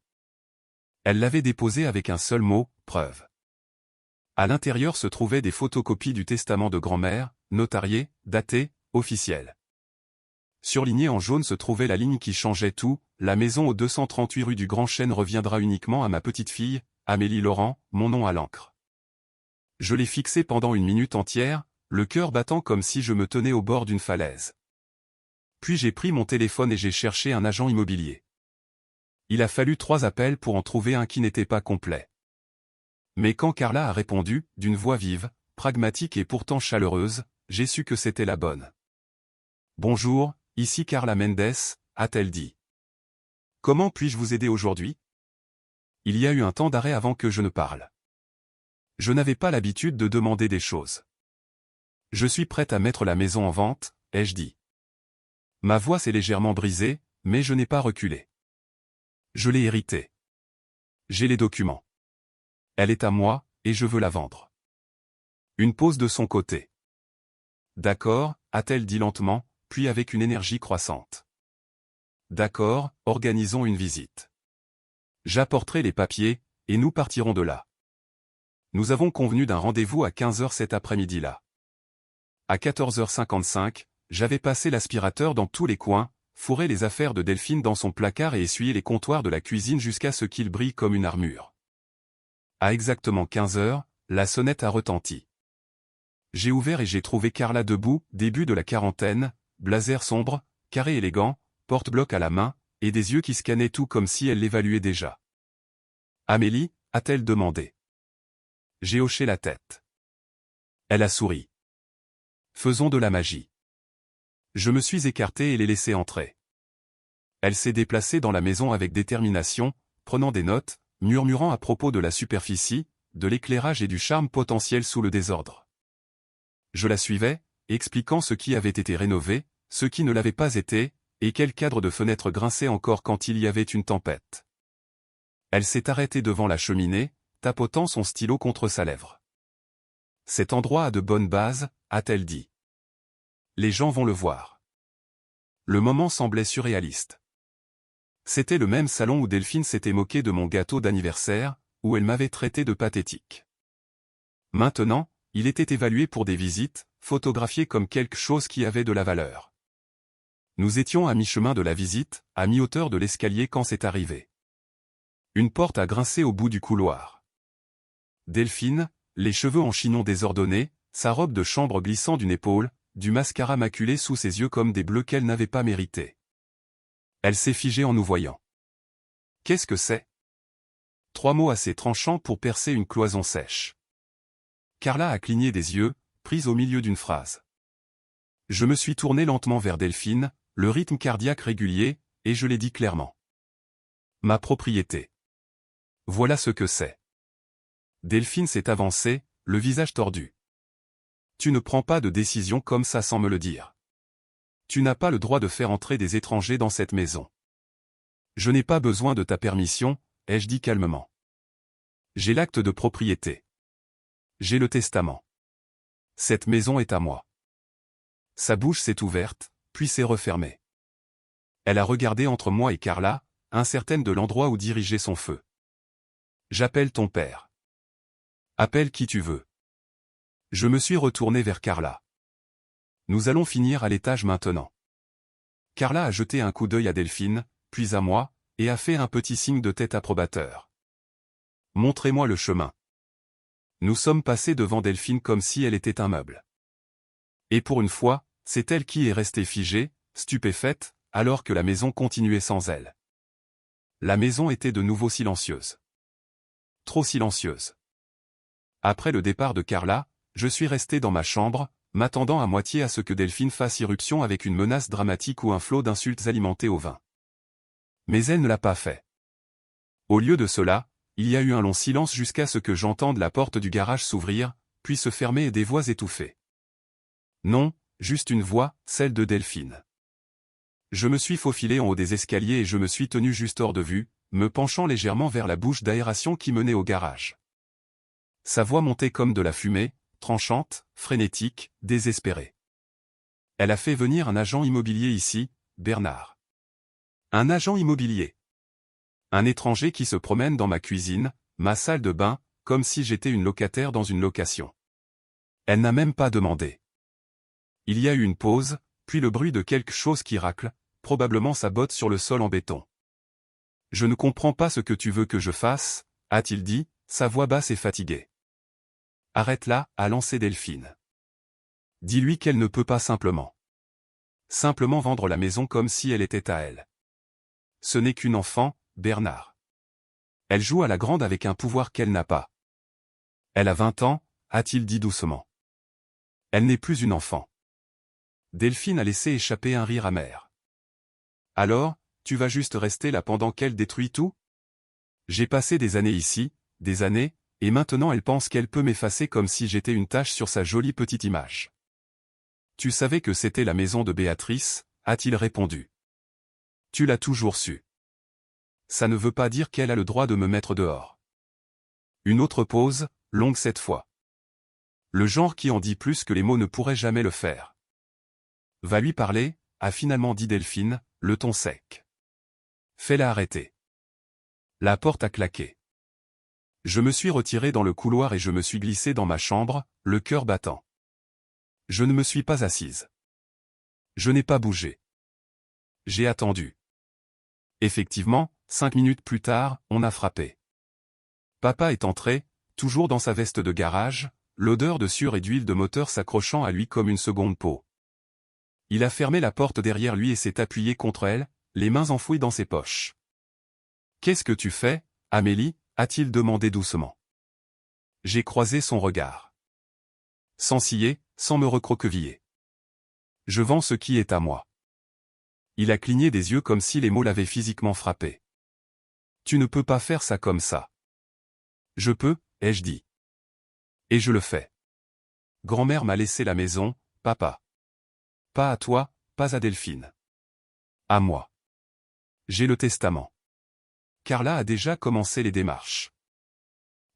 Elle l'avait déposée avec un seul mot, preuve. À l'intérieur se trouvaient des photocopies du testament de grand-mère, notarié, daté, officiel. Surligné en jaune se trouvait la ligne qui changeait tout, la maison au 238 rue du Grand Chêne reviendra uniquement à ma petite fille, Amélie Laurent, mon nom à l'encre. Je l'ai fixé pendant une minute entière, le cœur battant comme si je me tenais au bord d'une falaise. Puis j'ai pris mon téléphone et j'ai cherché un agent immobilier. Il a fallu 3 appels pour en trouver un qui n'était pas complet. Mais quand Carla a répondu, d'une voix vive, pragmatique et pourtant chaleureuse, j'ai su que c'était la bonne. « Bonjour, ici Carla Mendes », a-t-elle dit. « Comment puis-je vous aider aujourd'hui ?» Il y a eu un temps d'arrêt avant que je ne parle. Je n'avais pas l'habitude de demander des choses. « Je suis prête à mettre la maison en vente », ai-je dit. Ma voix s'est légèrement brisée, mais je n'ai pas reculé. Je l'ai héritée. J'ai les documents. Elle est à moi, et je veux la vendre. Une pause de son côté. D'accord, a-t-elle dit lentement, puis avec une énergie croissante. D'accord, organisons une visite. J'apporterai les papiers, et nous partirons de là. Nous avons convenu d'un rendez-vous à 15h cet après-midi-là. À 14h55, j'avais passé l'aspirateur dans tous les coins, fourré les affaires de Delphine dans son placard et essuyé les comptoirs de la cuisine jusqu'à ce qu'ils brillent comme une armure. À exactement 15h, la sonnette a retenti. J'ai ouvert et j'ai trouvé Carla debout, début de la quarantaine, blazer sombre, carré élégant, porte-bloc à la main, et des yeux qui scannaient tout comme si elle l'évaluait déjà. « Amélie » a-t-elle demandé. J'ai hoché la tête. Elle a souri. « Faisons de la magie. » Je me suis écarté et l'ai laissée entrer. Elle s'est déplacée dans la maison avec détermination, prenant des notes, murmurant à propos de la superficie, de l'éclairage et du charme potentiel sous le désordre. Je la suivais, expliquant ce qui avait été rénové, ce qui ne l'avait pas été, et quel cadre de fenêtre grinçait encore quand il y avait une tempête. Elle s'est arrêtée devant la cheminée, tapotant son stylo contre sa lèvre. « Cet endroit a de bonnes bases », a-t-elle dit. Les gens vont le voir. Le moment semblait surréaliste. C'était le même salon où Delphine s'était moquée de mon gâteau d'anniversaire, où elle m'avait traité de pathétique. Maintenant, il était évalué pour des visites, photographié comme quelque chose qui avait de la valeur. Nous étions à mi-chemin de la visite, à mi-hauteur de l'escalier quand c'est arrivé. Une porte a grincé au bout du couloir. Delphine, les cheveux en chignon désordonnés, sa robe de chambre glissant d'une épaule, du mascara maculé sous ses yeux comme des bleus qu'elle n'avait pas mérités. Elle s'est figée en nous voyant. « Qu'est-ce que c'est ?» 3 mots assez tranchants pour percer une cloison sèche. Carla a cligné des yeux, prise au milieu d'une phrase. Je me suis tourné lentement vers Delphine, le rythme cardiaque régulier, et je l'ai dit clairement. Ma propriété. Voilà ce que c'est. Delphine s'est avancée, le visage tordu. Tu ne prends pas de décision comme ça sans me le dire. Tu n'as pas le droit de faire entrer des étrangers dans cette maison. Je n'ai pas besoin de ta permission, ai-je dit calmement. J'ai l'acte de propriété. J'ai le testament. Cette maison est à moi. Sa bouche s'est ouverte, puis s'est refermée. Elle a regardé entre moi et Carla, incertaine de l'endroit où diriger son feu. J'appelle ton père. Appelle qui tu veux. Je me suis retourné vers Carla. Nous allons finir à l'étage maintenant. Carla a jeté un coup d'œil à Delphine, puis à moi, et a fait un petit signe de tête approbateur. Montrez-moi le chemin. Nous sommes passés devant Delphine comme si elle était un meuble. Et pour une fois, c'est elle qui est restée figée, stupéfaite, alors que la maison continuait sans elle. La maison était de nouveau silencieuse. Trop silencieuse. Après le départ de Carla, je suis resté dans ma chambre, m'attendant à moitié à ce que Delphine fasse irruption avec une menace dramatique ou un flot d'insultes alimenté au vin. Mais elle ne l'a pas fait. Au lieu de cela, il y a eu un long silence jusqu'à ce que j'entende la porte du garage s'ouvrir, puis se fermer et des voix étouffées. Non, juste une voix, celle de Delphine. Je me suis faufilé en haut des escaliers et je me suis tenu juste hors de vue, me penchant légèrement vers la bouche d'aération qui menait au garage. Sa voix montait comme de la fumée, tranchante, frénétique, désespérée. Elle a fait venir un agent immobilier ici, Bernard. Un agent immobilier. Un étranger qui se promène dans ma cuisine, ma salle de bain, comme si j'étais une locataire dans une location. Elle n'a même pas demandé. Il y a eu une pause, puis le bruit de quelque chose qui racle, probablement sa botte sur le sol en béton. « Je ne comprends pas ce que tu veux que je fasse », a-t-il dit, sa voix basse et fatiguée. « Arrête-la », a lancé Delphine. « Dis-lui qu'elle ne peut pas simplement vendre la maison comme si elle était à elle. Ce n'est qu'une enfant, Bernard. Elle joue à la grande avec un pouvoir qu'elle n'a pas. Elle a 20 ans, a-t-il dit doucement. Elle n'est plus une enfant. » Delphine a laissé échapper un rire amer. « Alors, tu vas juste rester là pendant qu'elle détruit tout ? J'ai passé des années ici, des années, et maintenant elle pense qu'elle peut m'effacer comme si j'étais une tache sur sa jolie petite image. »« Tu savais que c'était la maison de Béatrice ?» a-t-il répondu. « Tu l'as toujours su. Ça ne veut pas dire qu'elle a le droit de me mettre dehors. » Une autre pause, longue cette fois. Le genre qui en dit plus que les mots ne pourraient jamais le faire. « Va lui parler », a finalement dit Delphine, le ton sec. « Fais-la arrêter. » La porte a claqué. Je me suis retiré dans le couloir et je me suis glissé dans ma chambre, le cœur battant. Je ne me suis pas assise. Je n'ai pas bougé. J'ai attendu. Effectivement, 5 minutes plus tard, on a frappé. Papa est entré, toujours dans sa veste de garage, l'odeur de sueur et d'huile de moteur s'accrochant à lui comme une seconde peau. Il a fermé la porte derrière lui et s'est appuyé contre elle, les mains enfouies dans ses poches. « Qu'est-ce que tu fais, Amélie ?» a-t-il demandé doucement. J'ai croisé son regard. Sans scier, sans me recroqueviller. Je vends ce qui est à moi. Il a cligné des yeux comme si les mots l'avaient physiquement frappé. Tu ne peux pas faire ça comme ça. Je peux, ai-je dit. Et je le fais. Grand-mère m'a laissé la maison, papa. Pas à toi, pas à Delphine. À moi. J'ai le testament. Carla a déjà commencé les démarches.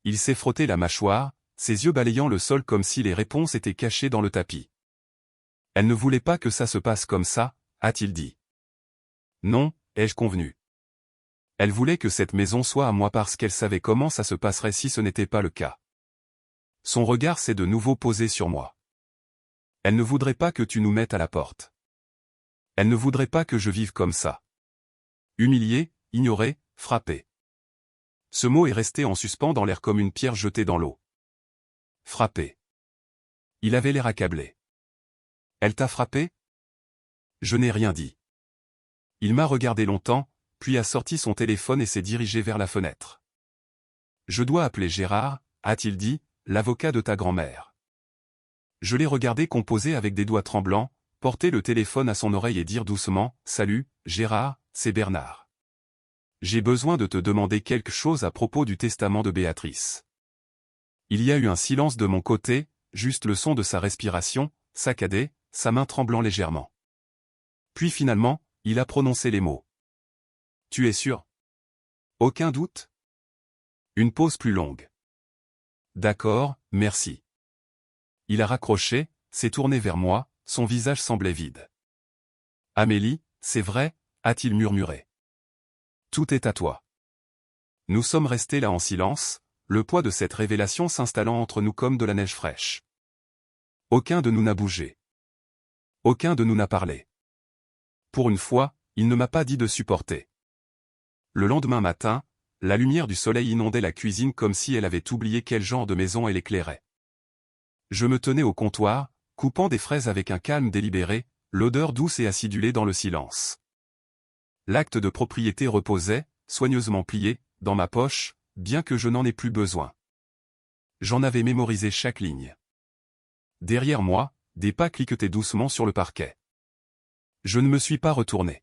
Il s'est frotté la mâchoire, ses yeux balayant le sol comme si les réponses étaient cachées dans le tapis. Elle ne voulait pas que ça se passe comme ça, a-t-il dit. Non, ai-je convenu. Elle voulait que cette maison soit à moi parce qu'elle savait comment ça se passerait si ce n'était pas le cas. Son regard s'est de nouveau posé sur moi. Elle ne voudrait pas que tu nous mettes à la porte. Elle ne voudrait pas que je vive comme ça. Humilié, ignoré, frappé. Ce mot est resté en suspens dans l'air comme une pierre jetée dans l'eau. Frappé. Il avait l'air accablé. Elle t'a frappé ? Je n'ai rien dit. Il m'a regardé longtemps, puis a sorti son téléphone et s'est dirigé vers la fenêtre. Je dois appeler Gérard, a-t-il dit, l'avocat de ta grand-mère. Je l'ai regardé composer avec des doigts tremblants, porter le téléphone à son oreille et dire doucement, « Salut, Gérard, c'est Bernard. J'ai besoin de te demander quelque chose à propos du testament de Béatrice. » Il y a eu un silence de mon côté, juste le son de sa respiration, saccadée, sa main tremblant légèrement. Puis finalement, il a prononcé les mots. « Tu es sûr ? Aucun doute ? » Une pause plus longue. « D'accord, merci. » Il a raccroché, s'est tourné vers moi, son visage semblait vide. « Amélie, c'est vrai ?» a-t-il murmuré. « Tout est à toi. » Nous sommes restés là en silence, le poids de cette révélation s'installant entre nous comme de la neige fraîche. Aucun de nous n'a bougé. Aucun de nous n'a parlé. Pour une fois, il ne m'a pas dit de supporter. Le lendemain matin, la lumière du soleil inondait la cuisine comme si elle avait oublié quel genre de maison elle éclairait. Je me tenais au comptoir, coupant des fraises avec un calme délibéré, l'odeur douce et acidulée dans le silence. L'acte de propriété reposait, soigneusement plié, dans ma poche, bien que je n'en ai plus besoin. J'en avais mémorisé chaque ligne. Derrière moi, des pas cliquetaient doucement sur le parquet. Je ne me suis pas retourné.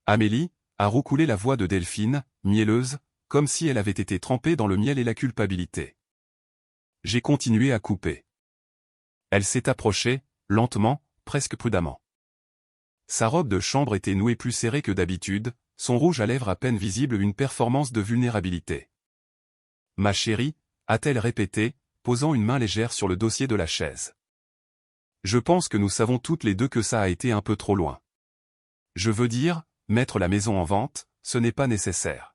Amélie, a roucoulé la voix de Delphine, mielleuse, comme si elle avait été trempée dans le miel et la culpabilité. J'ai continué à couper. Elle s'est approchée, lentement, presque prudemment. Sa robe de chambre était nouée plus serrée que d'habitude, son rouge à lèvres à peine visible une performance de vulnérabilité. « Ma chérie », a-t-elle répété, posant une main légère sur le dossier de la chaise. Je pense que nous savons toutes les deux que ça a été un peu trop loin. Je veux dire, mettre la maison en vente, ce n'est pas nécessaire.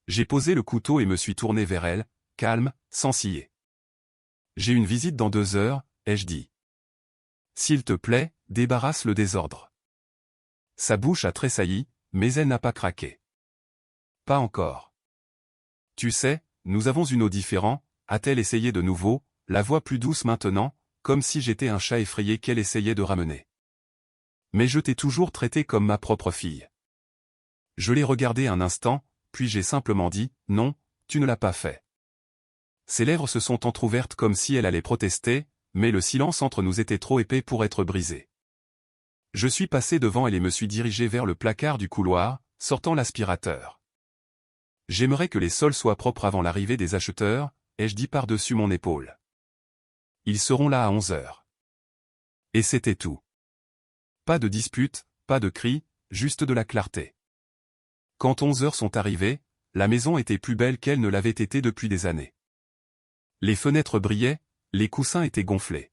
J'ai posé le couteau et me suis tourné vers elle, calme, sans ciller. J'ai une visite dans 2 heures, ai-je dit. S'il te plaît, débarrasse le désordre. Sa bouche a tressailli, mais elle n'a pas craqué. Pas encore. Tu sais, nous avons une eau différente, a-t-elle essayé de nouveau, la voix plus douce maintenant, comme si j'étais un chat effrayé qu'elle essayait de ramener. Mais je t'ai toujours traité comme ma propre fille. Je l'ai regardé un instant, puis j'ai simplement dit, non, tu ne l'as pas fait. Ses lèvres se sont entr'ouvertes comme si elle allait protester, mais le silence entre nous était trop épais pour être brisé. Je suis passé devant elle et me suis dirigé vers le placard du couloir, sortant l'aspirateur. J'aimerais que les sols soient propres avant l'arrivée des acheteurs, ai-je dit par-dessus mon épaule. Ils seront là à 11 heures. Et c'était tout. Pas de dispute, pas de cris, juste de la clarté. Quand 11 heures sont arrivées, la maison était plus belle qu'elle ne l'avait été depuis des années. Les fenêtres brillaient, les coussins étaient gonflés.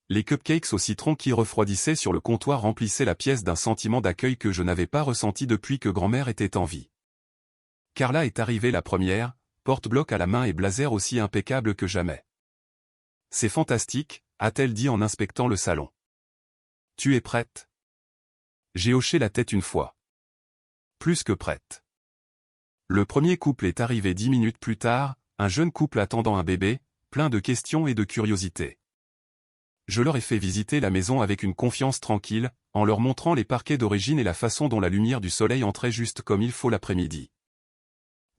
Les cupcakes au citron qui refroidissaient sur le comptoir remplissaient la pièce d'un sentiment d'accueil que je n'avais pas ressenti depuis que grand-mère était en vie. Carla est arrivée la première, porte-bloc à la main et blazer aussi impeccable que jamais. C'est fantastique, a-t-elle dit en inspectant le salon. Tu es prête? J'ai hoché la tête une fois. Plus que prête. Le premier couple est arrivé 10 minutes plus tard, un jeune couple attendant un bébé, plein de questions et de curiosité. Je leur ai fait visiter la maison avec une confiance tranquille, en leur montrant les parquets d'origine et la façon dont la lumière du soleil entrait juste comme il faut l'après-midi.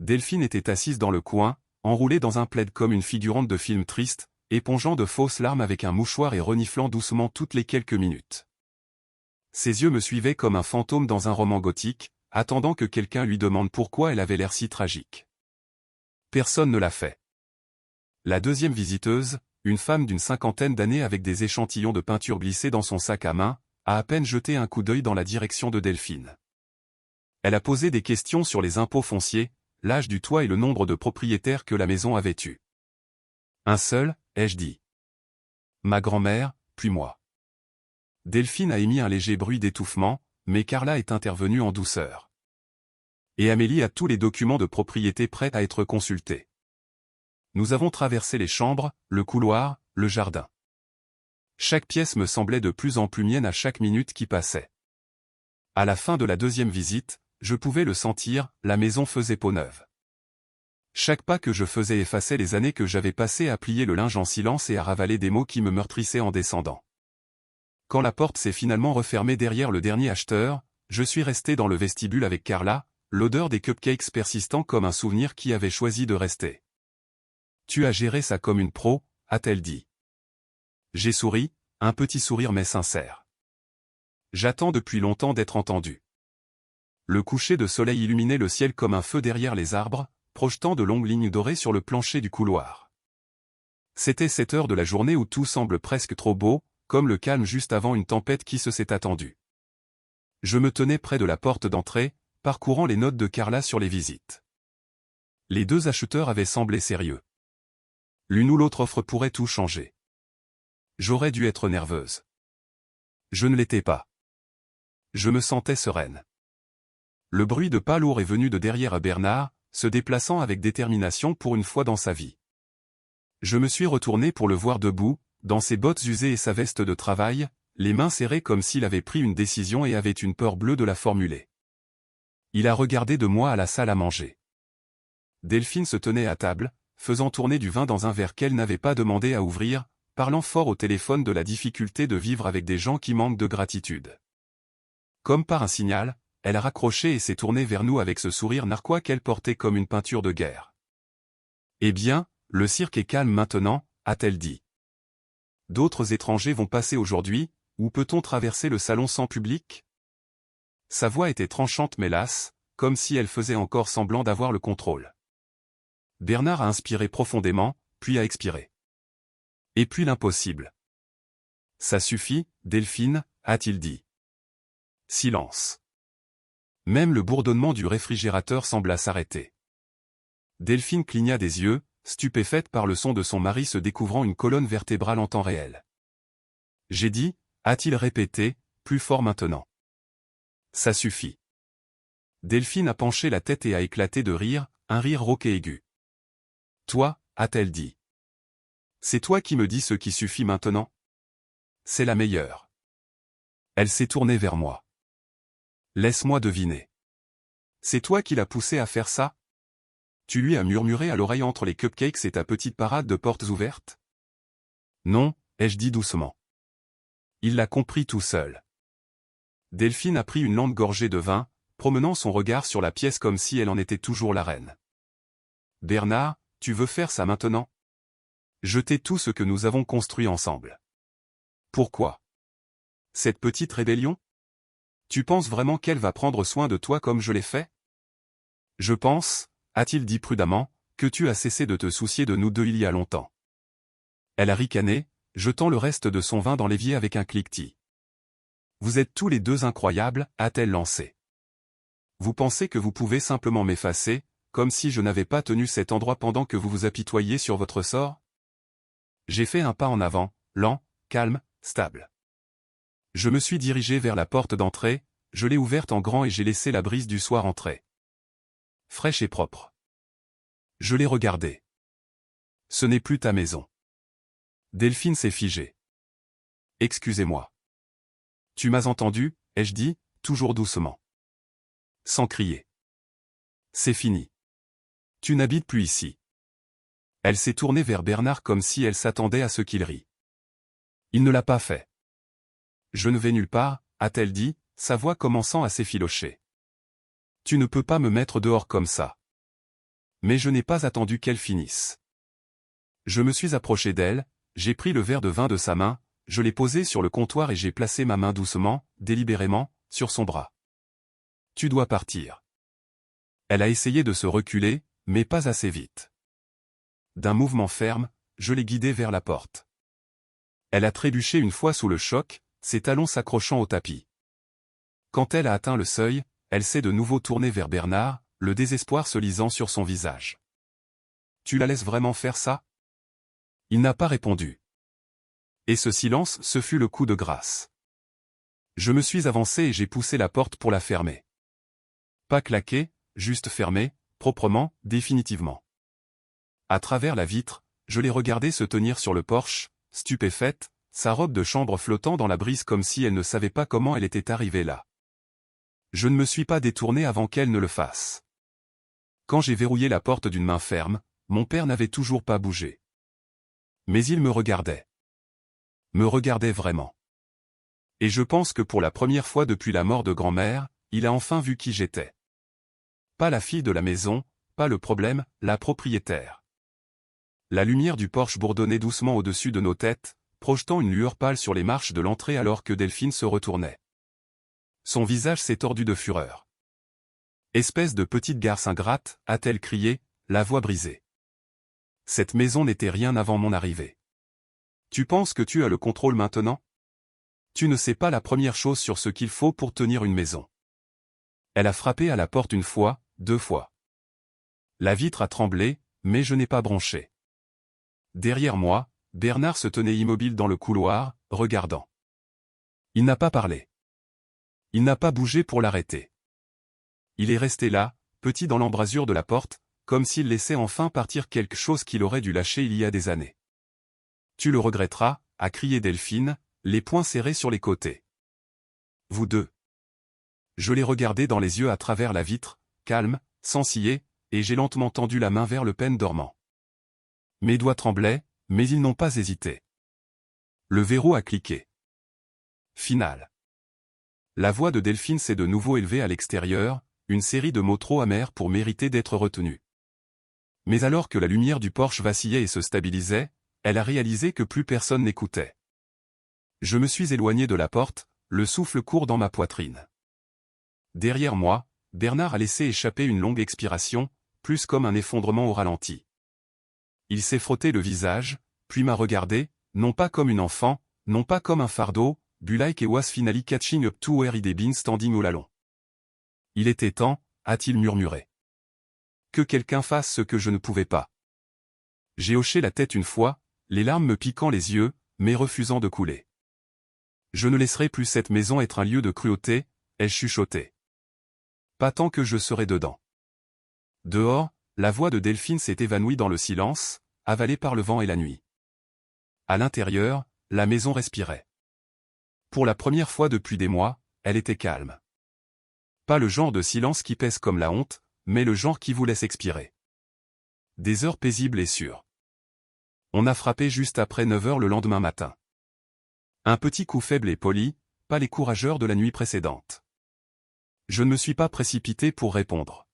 Delphine était assise dans le coin, enroulée dans un plaid comme une figurante de film triste, épongeant de fausses larmes avec un mouchoir et reniflant doucement toutes les quelques minutes. Ses yeux me suivaient comme un fantôme dans un roman gothique, attendant que quelqu'un lui demande pourquoi elle avait l'air si tragique. Personne ne l'a fait. La deuxième visiteuse, une femme d'une 50aine d'années avec des échantillons de peinture glissés dans son sac à main, a à peine jeté un coup d'œil dans la direction de Delphine. Elle a posé des questions sur les impôts fonciers, l'âge du toit et le nombre de propriétaires que la maison avait eu. Un seul, ai-je dit. Ma grand-mère, puis moi. Delphine a émis un léger bruit d'étouffement, mais Carla est intervenue en douceur. Et Amélie a tous les documents de propriété prêts à être consultés. Nous avons traversé les chambres, le couloir, le jardin. Chaque pièce me semblait de plus en plus mienne à chaque minute qui passait. À la fin de la deuxième visite, je pouvais le sentir, la maison faisait peau neuve. Chaque pas que je faisais effaçait les années que j'avais passées à plier le linge en silence et à ravaler des mots qui me meurtrissaient en descendant. Quand la porte s'est finalement refermée derrière le dernier acheteur, je suis resté dans le vestibule avec Carla, l'odeur des cupcakes persistant comme un souvenir qui avait choisi de rester. Tu as géré ça comme une pro, a-t-elle dit. J'ai souri, un petit sourire mais sincère. J'attends depuis longtemps d'être entendu. Le coucher de soleil illuminait le ciel comme un feu derrière les arbres, projetant de longues lignes dorées sur le plancher du couloir. C'était cette heure de la journée où tout semble presque trop beau, comme le calme juste avant une tempête qui s'est attendue. Je me tenais près de la porte d'entrée, parcourant les notes de Carla sur les visites. Les deux acheteurs avaient semblé sérieux. L'une ou l'autre offre pourrait tout changer. J'aurais dû être nerveuse. Je ne l'étais pas. Je me sentais sereine. Le bruit de pas lourd est venu de derrière Bernard, se déplaçant avec détermination pour une fois dans sa vie. Je me suis retourné pour le voir debout, dans ses bottes usées et sa veste de travail, les mains serrées comme s'il avait pris une décision et avait une peur bleue de la formuler. Il a regardé de moi à la salle à manger. Delphine se tenait à table, faisant tourner du vin dans un verre qu'elle n'avait pas demandé à ouvrir, parlant fort au téléphone de la difficulté de vivre avec des gens qui manquent de gratitude. Comme par un signal, elle a raccroché et s'est tournée vers nous avec ce sourire narquois qu'elle portait comme une peinture de guerre. « Eh bien, le cirque est calme maintenant », a-t-elle dit. « D'autres étrangers vont passer aujourd'hui, ou peut-on traverser le salon sans public ?» Sa voix était tranchante mais lasse, comme si elle faisait encore semblant d'avoir le contrôle. Bernard a inspiré profondément, puis a expiré. Et puis l'impossible. « Ça suffit, Delphine », a-t-il dit. Silence. Même le bourdonnement du réfrigérateur sembla s'arrêter. Delphine cligna des yeux, stupéfaite par le son de son mari se découvrant une colonne vertébrale en temps réel. « J'ai dit », a-t-il répété, plus fort maintenant. « Ça suffit. » Delphine a penché la tête et a éclaté de rire, un rire rauque et aigu. « Toi », a-t-elle dit. « C'est toi qui me dis ce qui suffit maintenant ? C'est la meilleure. » Elle s'est tournée vers moi. « Laisse-moi deviner. C'est toi qui l'as poussé à faire ça ? Tu lui as murmuré à l'oreille entre les cupcakes et ta petite parade de portes ouvertes ? Non, ai-je dit doucement. Il l'a compris tout seul. Delphine a pris une lente gorgée de vin, promenant son regard sur la pièce comme si elle en était toujours la reine. Bernard, tu veux faire ça maintenant ? Jeter tout ce que nous avons construit ensemble. Pourquoi ? Cette petite rébellion ? Tu penses vraiment qu'elle va prendre soin de toi comme je l'ai fait ? Je pense, a-t-il dit prudemment, que tu as cessé de te soucier de nous deux il y a longtemps. Elle a ricané, jetant le reste de son vin dans l'évier avec un cliquetis. Vous êtes tous les deux incroyables, a-t-elle lancé. Vous pensez que vous pouvez simplement m'effacer, comme si je n'avais pas tenu cet endroit pendant que vous vous apitoyiez sur votre sort ? J'ai fait un pas en avant, lent, calme, stable. Je me suis dirigé vers la porte d'entrée, je l'ai ouverte en grand et j'ai laissé la brise du soir entrer. Fraîche et propre. Je l'ai regardée. Ce n'est plus ta maison. Delphine s'est figée. Excusez-moi. Tu m'as entendu, ai-je dit, toujours doucement. Sans crier. C'est fini. Tu n'habites plus ici. Elle s'est tournée vers Bernard comme si elle s'attendait à ce qu'il rie. Il ne l'a pas fait. Je ne vais nulle part, a-t-elle dit, sa voix commençant à s'effilocher. Tu ne peux pas me mettre dehors comme ça. Mais je n'ai pas attendu qu'elle finisse. Je me suis approché d'elle, j'ai pris le verre de vin de sa main, je l'ai posé sur le comptoir et j'ai placé ma main doucement, délibérément, sur son bras. Tu dois partir. Elle a essayé de se reculer, mais pas assez vite. D'un mouvement ferme, je l'ai guidée vers la porte. Elle a trébuché une fois sous le choc, ses talons s'accrochant au tapis. Quand elle a atteint le seuil, elle s'est de nouveau tournée vers Bernard, le désespoir se lisant sur son visage. « Tu la laisses vraiment faire ça ?» Il n'a pas répondu. Et ce silence, ce fut le coup de grâce. Je me suis avancé et j'ai poussé la porte pour la fermer. Pas claquer, juste fermer, proprement, définitivement. À travers la vitre, je l'ai regardée se tenir sur le porche, stupéfaite, sa robe de chambre flottant dans la brise comme si elle ne savait pas comment elle était arrivée là. Je ne me suis pas détourné avant qu'elle ne le fasse. Quand j'ai verrouillé la porte d'une main ferme, mon père n'avait toujours pas bougé. Mais il me regardait. Me regardait vraiment. Et je pense que pour la première fois depuis la mort de grand-mère, il a enfin vu qui j'étais. Pas la fille de la maison, pas le problème, la propriétaire. La lumière du porche bourdonnait doucement au-dessus de nos têtes, projetant une lueur pâle sur les marches de l'entrée alors que Delphine se retournait. Son visage s'est tordu de fureur. « Espèce de petite garce ingrate », a-t-elle crié, la voix brisée. Cette maison n'était rien avant mon arrivée. Tu penses que tu as le contrôle maintenant ? Tu ne sais pas la première chose sur ce qu'il faut pour tenir une maison. Elle a frappé à la porte une fois, 2 fois. La vitre a tremblé, mais je n'ai pas bronché. Derrière moi, Bernard se tenait immobile dans le couloir, regardant. Il n'a pas parlé. Il n'a pas bougé pour l'arrêter. Il est resté là, petit dans l'embrasure de la porte, comme s'il laissait enfin partir quelque chose qu'il aurait dû lâcher il y a des années. « Tu le regretteras », a crié Delphine, les poings serrés sur les côtés. « Vous deux. » Je l'ai regardé dans les yeux à travers la vitre, calme, sans ciller, et j'ai lentement tendu la main vers le pêne dormant. Mes doigts tremblaient, mais ils n'ont pas hésité. Le verrou a cliqué. Finale. La voix de Delphine s'est de nouveau élevée à l'extérieur, une série de mots trop amers pour mériter d'être retenus. Mais alors que la lumière du porche vacillait et se stabilisait, elle a réalisé que plus personne n'écoutait. Je me suis éloigné de la porte, le souffle court dans ma poitrine. Derrière moi, Bernard a laissé échapper une longue expiration, plus comme un effondrement au ralenti. Il s'est frotté le visage, puis m'a regardé, non pas comme une enfant, non pas comme un fardeau, but like it was finally catching up to where he'd been standing all along. Il était temps, a-t-il murmuré. Que quelqu'un fasse ce que je ne pouvais pas. J'ai hoché la tête une fois, les larmes me piquant les yeux, mais refusant de couler. Je ne laisserai plus cette maison être un lieu de cruauté, ai-je chuchoté. Pas tant que je serai dedans. Dehors, la voix de Delphine s'est évanouie dans le silence, avalée par le vent et la nuit. À l'intérieur, la maison respirait. Pour la première fois depuis des mois, elle était calme. Pas le genre de silence qui pèse comme la honte, mais le genre qui vous laisse expirer. Des heures paisibles et sûres. On a frappé juste après 9 heures le lendemain matin. Un petit coup faible et poli, pas les courageurs de la nuit précédente. Je ne me suis pas précipité pour répondre.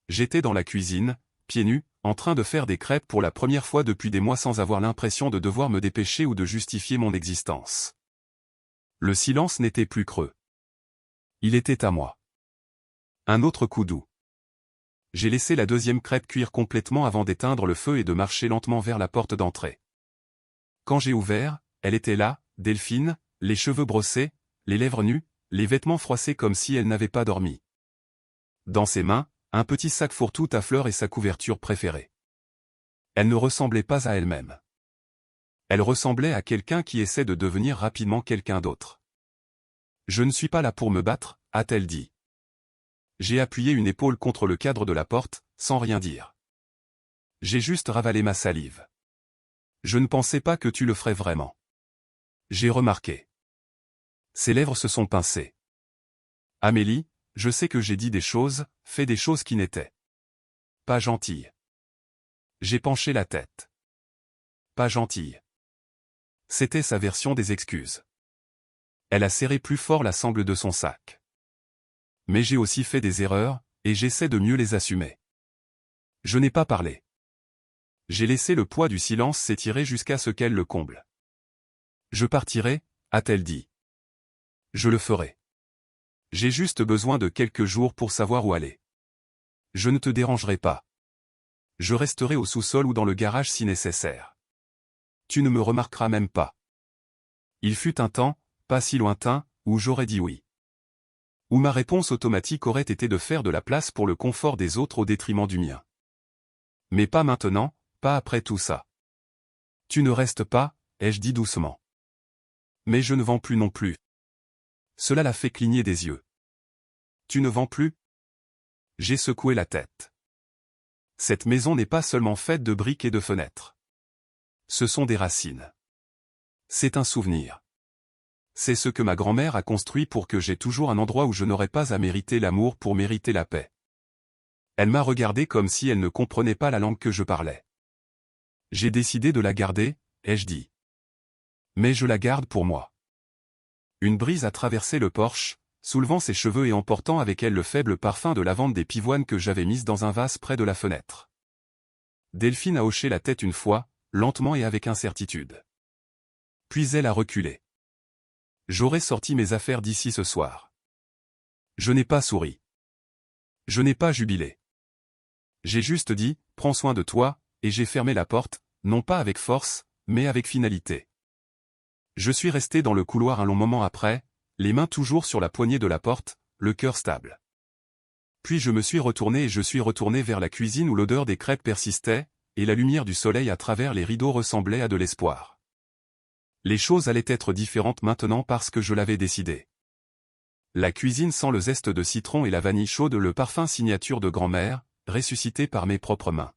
J'étais dans la cuisine, pieds nus, en train de faire des crêpes pour la première fois depuis des mois sans avoir l'impression de devoir me dépêcher ou de justifier mon existence. Le silence n'était plus creux. Il était à moi. Un autre coup doux. J'ai laissé la deuxième crêpe cuire complètement avant d'éteindre le feu et de marcher lentement vers la porte d'entrée. Quand j'ai ouvert, elle était là, Delphine, les cheveux brossés, les lèvres nues, les vêtements froissés comme si elle n'avait pas dormi. Dans ses mains, un petit sac fourre-tout à fleurs et sa couverture préférée. Elle ne ressemblait pas à elle-même. Elle ressemblait à quelqu'un qui essaie de devenir rapidement quelqu'un d'autre. Je ne suis pas là pour me battre, a-t-elle dit. J'ai appuyé une épaule contre le cadre de la porte, sans rien dire. J'ai juste ravalé ma salive. Je ne pensais pas que tu le ferais vraiment. J'ai remarqué. Ses lèvres se sont pincées. Amélie, je sais que j'ai dit des choses, fait des choses qui n'étaient pas gentilles. J'ai penché la tête. Pas gentille. C'était sa version des excuses. Elle a serré plus fort la sangle de son sac. Mais j'ai aussi fait des erreurs, et j'essaie de mieux les assumer. Je n'ai pas parlé. J'ai laissé le poids du silence s'étirer jusqu'à ce qu'elle le comble. Je partirai, a-t-elle dit. Je le ferai. J'ai juste besoin de quelques jours pour savoir où aller. Je ne te dérangerai pas. Je resterai au sous-sol ou dans le garage si nécessaire. Tu ne me remarqueras même pas. Il fut un temps, pas si lointain, où j'aurais dit oui. Où ma réponse automatique aurait été de faire de la place pour le confort des autres au détriment du mien. Mais pas maintenant, pas après tout ça. Tu ne restes pas, ai-je dit doucement. Mais je ne vends plus non plus. Cela l'a fait cligner des yeux. Tu ne vends plus? J'ai secoué la tête. Cette maison n'est pas seulement faite de briques et de fenêtres. Ce sont des racines. C'est un souvenir. C'est ce que ma grand-mère a construit pour que j'aie toujours un endroit où je n'aurais pas à mériter l'amour pour mériter la paix. Elle m'a regardé comme si elle ne comprenait pas la langue que je parlais. J'ai décidé de la garder, ai-je dit. Mais je la garde pour moi. Une brise a traversé le porche, soulevant ses cheveux et emportant avec elle le faible parfum de lavande des pivoines que j'avais mises dans un vase près de la fenêtre. Delphine a hoché la tête une fois, lentement et avec incertitude. Puis elle a reculé. J'aurais sorti mes affaires d'ici ce soir. Je n'ai pas souri. Je n'ai pas jubilé. J'ai juste dit, prends soin de toi, et j'ai fermé la porte, non pas avec force, mais avec finalité. Je suis resté dans le couloir un long moment après, les mains toujours sur la poignée de la porte, le cœur stable. Puis je me suis retourné et je suis retourné vers la cuisine où l'odeur des crêpes persistait, et la lumière du soleil à travers les rideaux ressemblait à de l'espoir. Les choses allaient être différentes maintenant parce que je l'avais décidé. La cuisine sent le zeste de citron et la vanille chaude, le parfum signature de grand-mère, ressuscité par mes propres mains.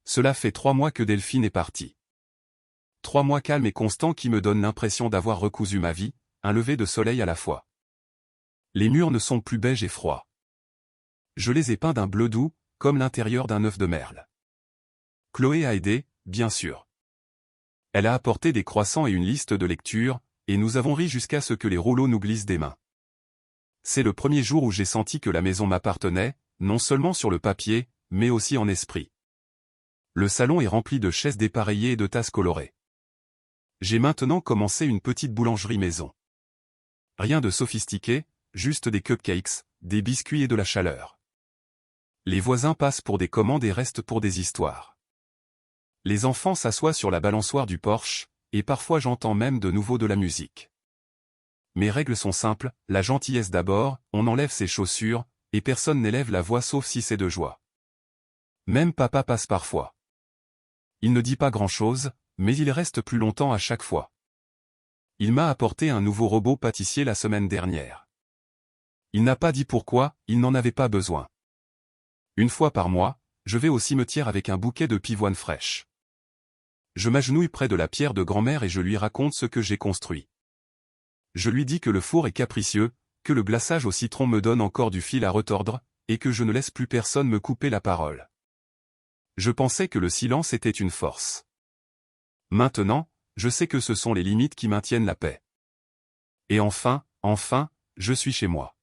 Cela fait 3 mois que Delphine est partie. 3 mois calmes et constants qui me donnent l'impression d'avoir recousu ma vie, un lever de soleil à la fois. Les murs ne sont plus beiges et froids. Je les ai peints d'un bleu doux, comme l'intérieur d'un œuf de merle. Chloé a aidé, bien sûr. Elle a apporté des croissants et une liste de lecture, et nous avons ri jusqu'à ce que les rouleaux nous glissent des mains. C'est le premier jour où j'ai senti que la maison m'appartenait, non seulement sur le papier, mais aussi en esprit. Le salon est rempli de chaises dépareillées et de tasses colorées. J'ai maintenant commencé une petite boulangerie maison. Rien de sophistiqué, juste des cupcakes, des biscuits et de la chaleur. Les voisins passent pour des commandes et restent pour des histoires. Les enfants s'assoient sur la balançoire du porche, et parfois j'entends même de nouveau de la musique. Mes règles sont simples, la gentillesse d'abord, on enlève ses chaussures, et personne n'élève la voix sauf si c'est de joie. Même papa passe parfois. Il ne dit pas grand-chose, mais il reste plus longtemps à chaque fois. Il m'a apporté un nouveau robot pâtissier la semaine dernière. Il n'a pas dit pourquoi, il n'en avait pas besoin. Une fois par mois, je vais au cimetière avec un bouquet de pivoines fraîches. Je m'agenouille près de la pierre de grand-mère et je lui raconte ce que j'ai construit. Je lui dis que le four est capricieux, que le glaçage au citron me donne encore du fil à retordre, et que je ne laisse plus personne me couper la parole. Je pensais que le silence était une force. Maintenant, je sais que ce sont les limites qui maintiennent la paix. Et enfin, je suis chez moi.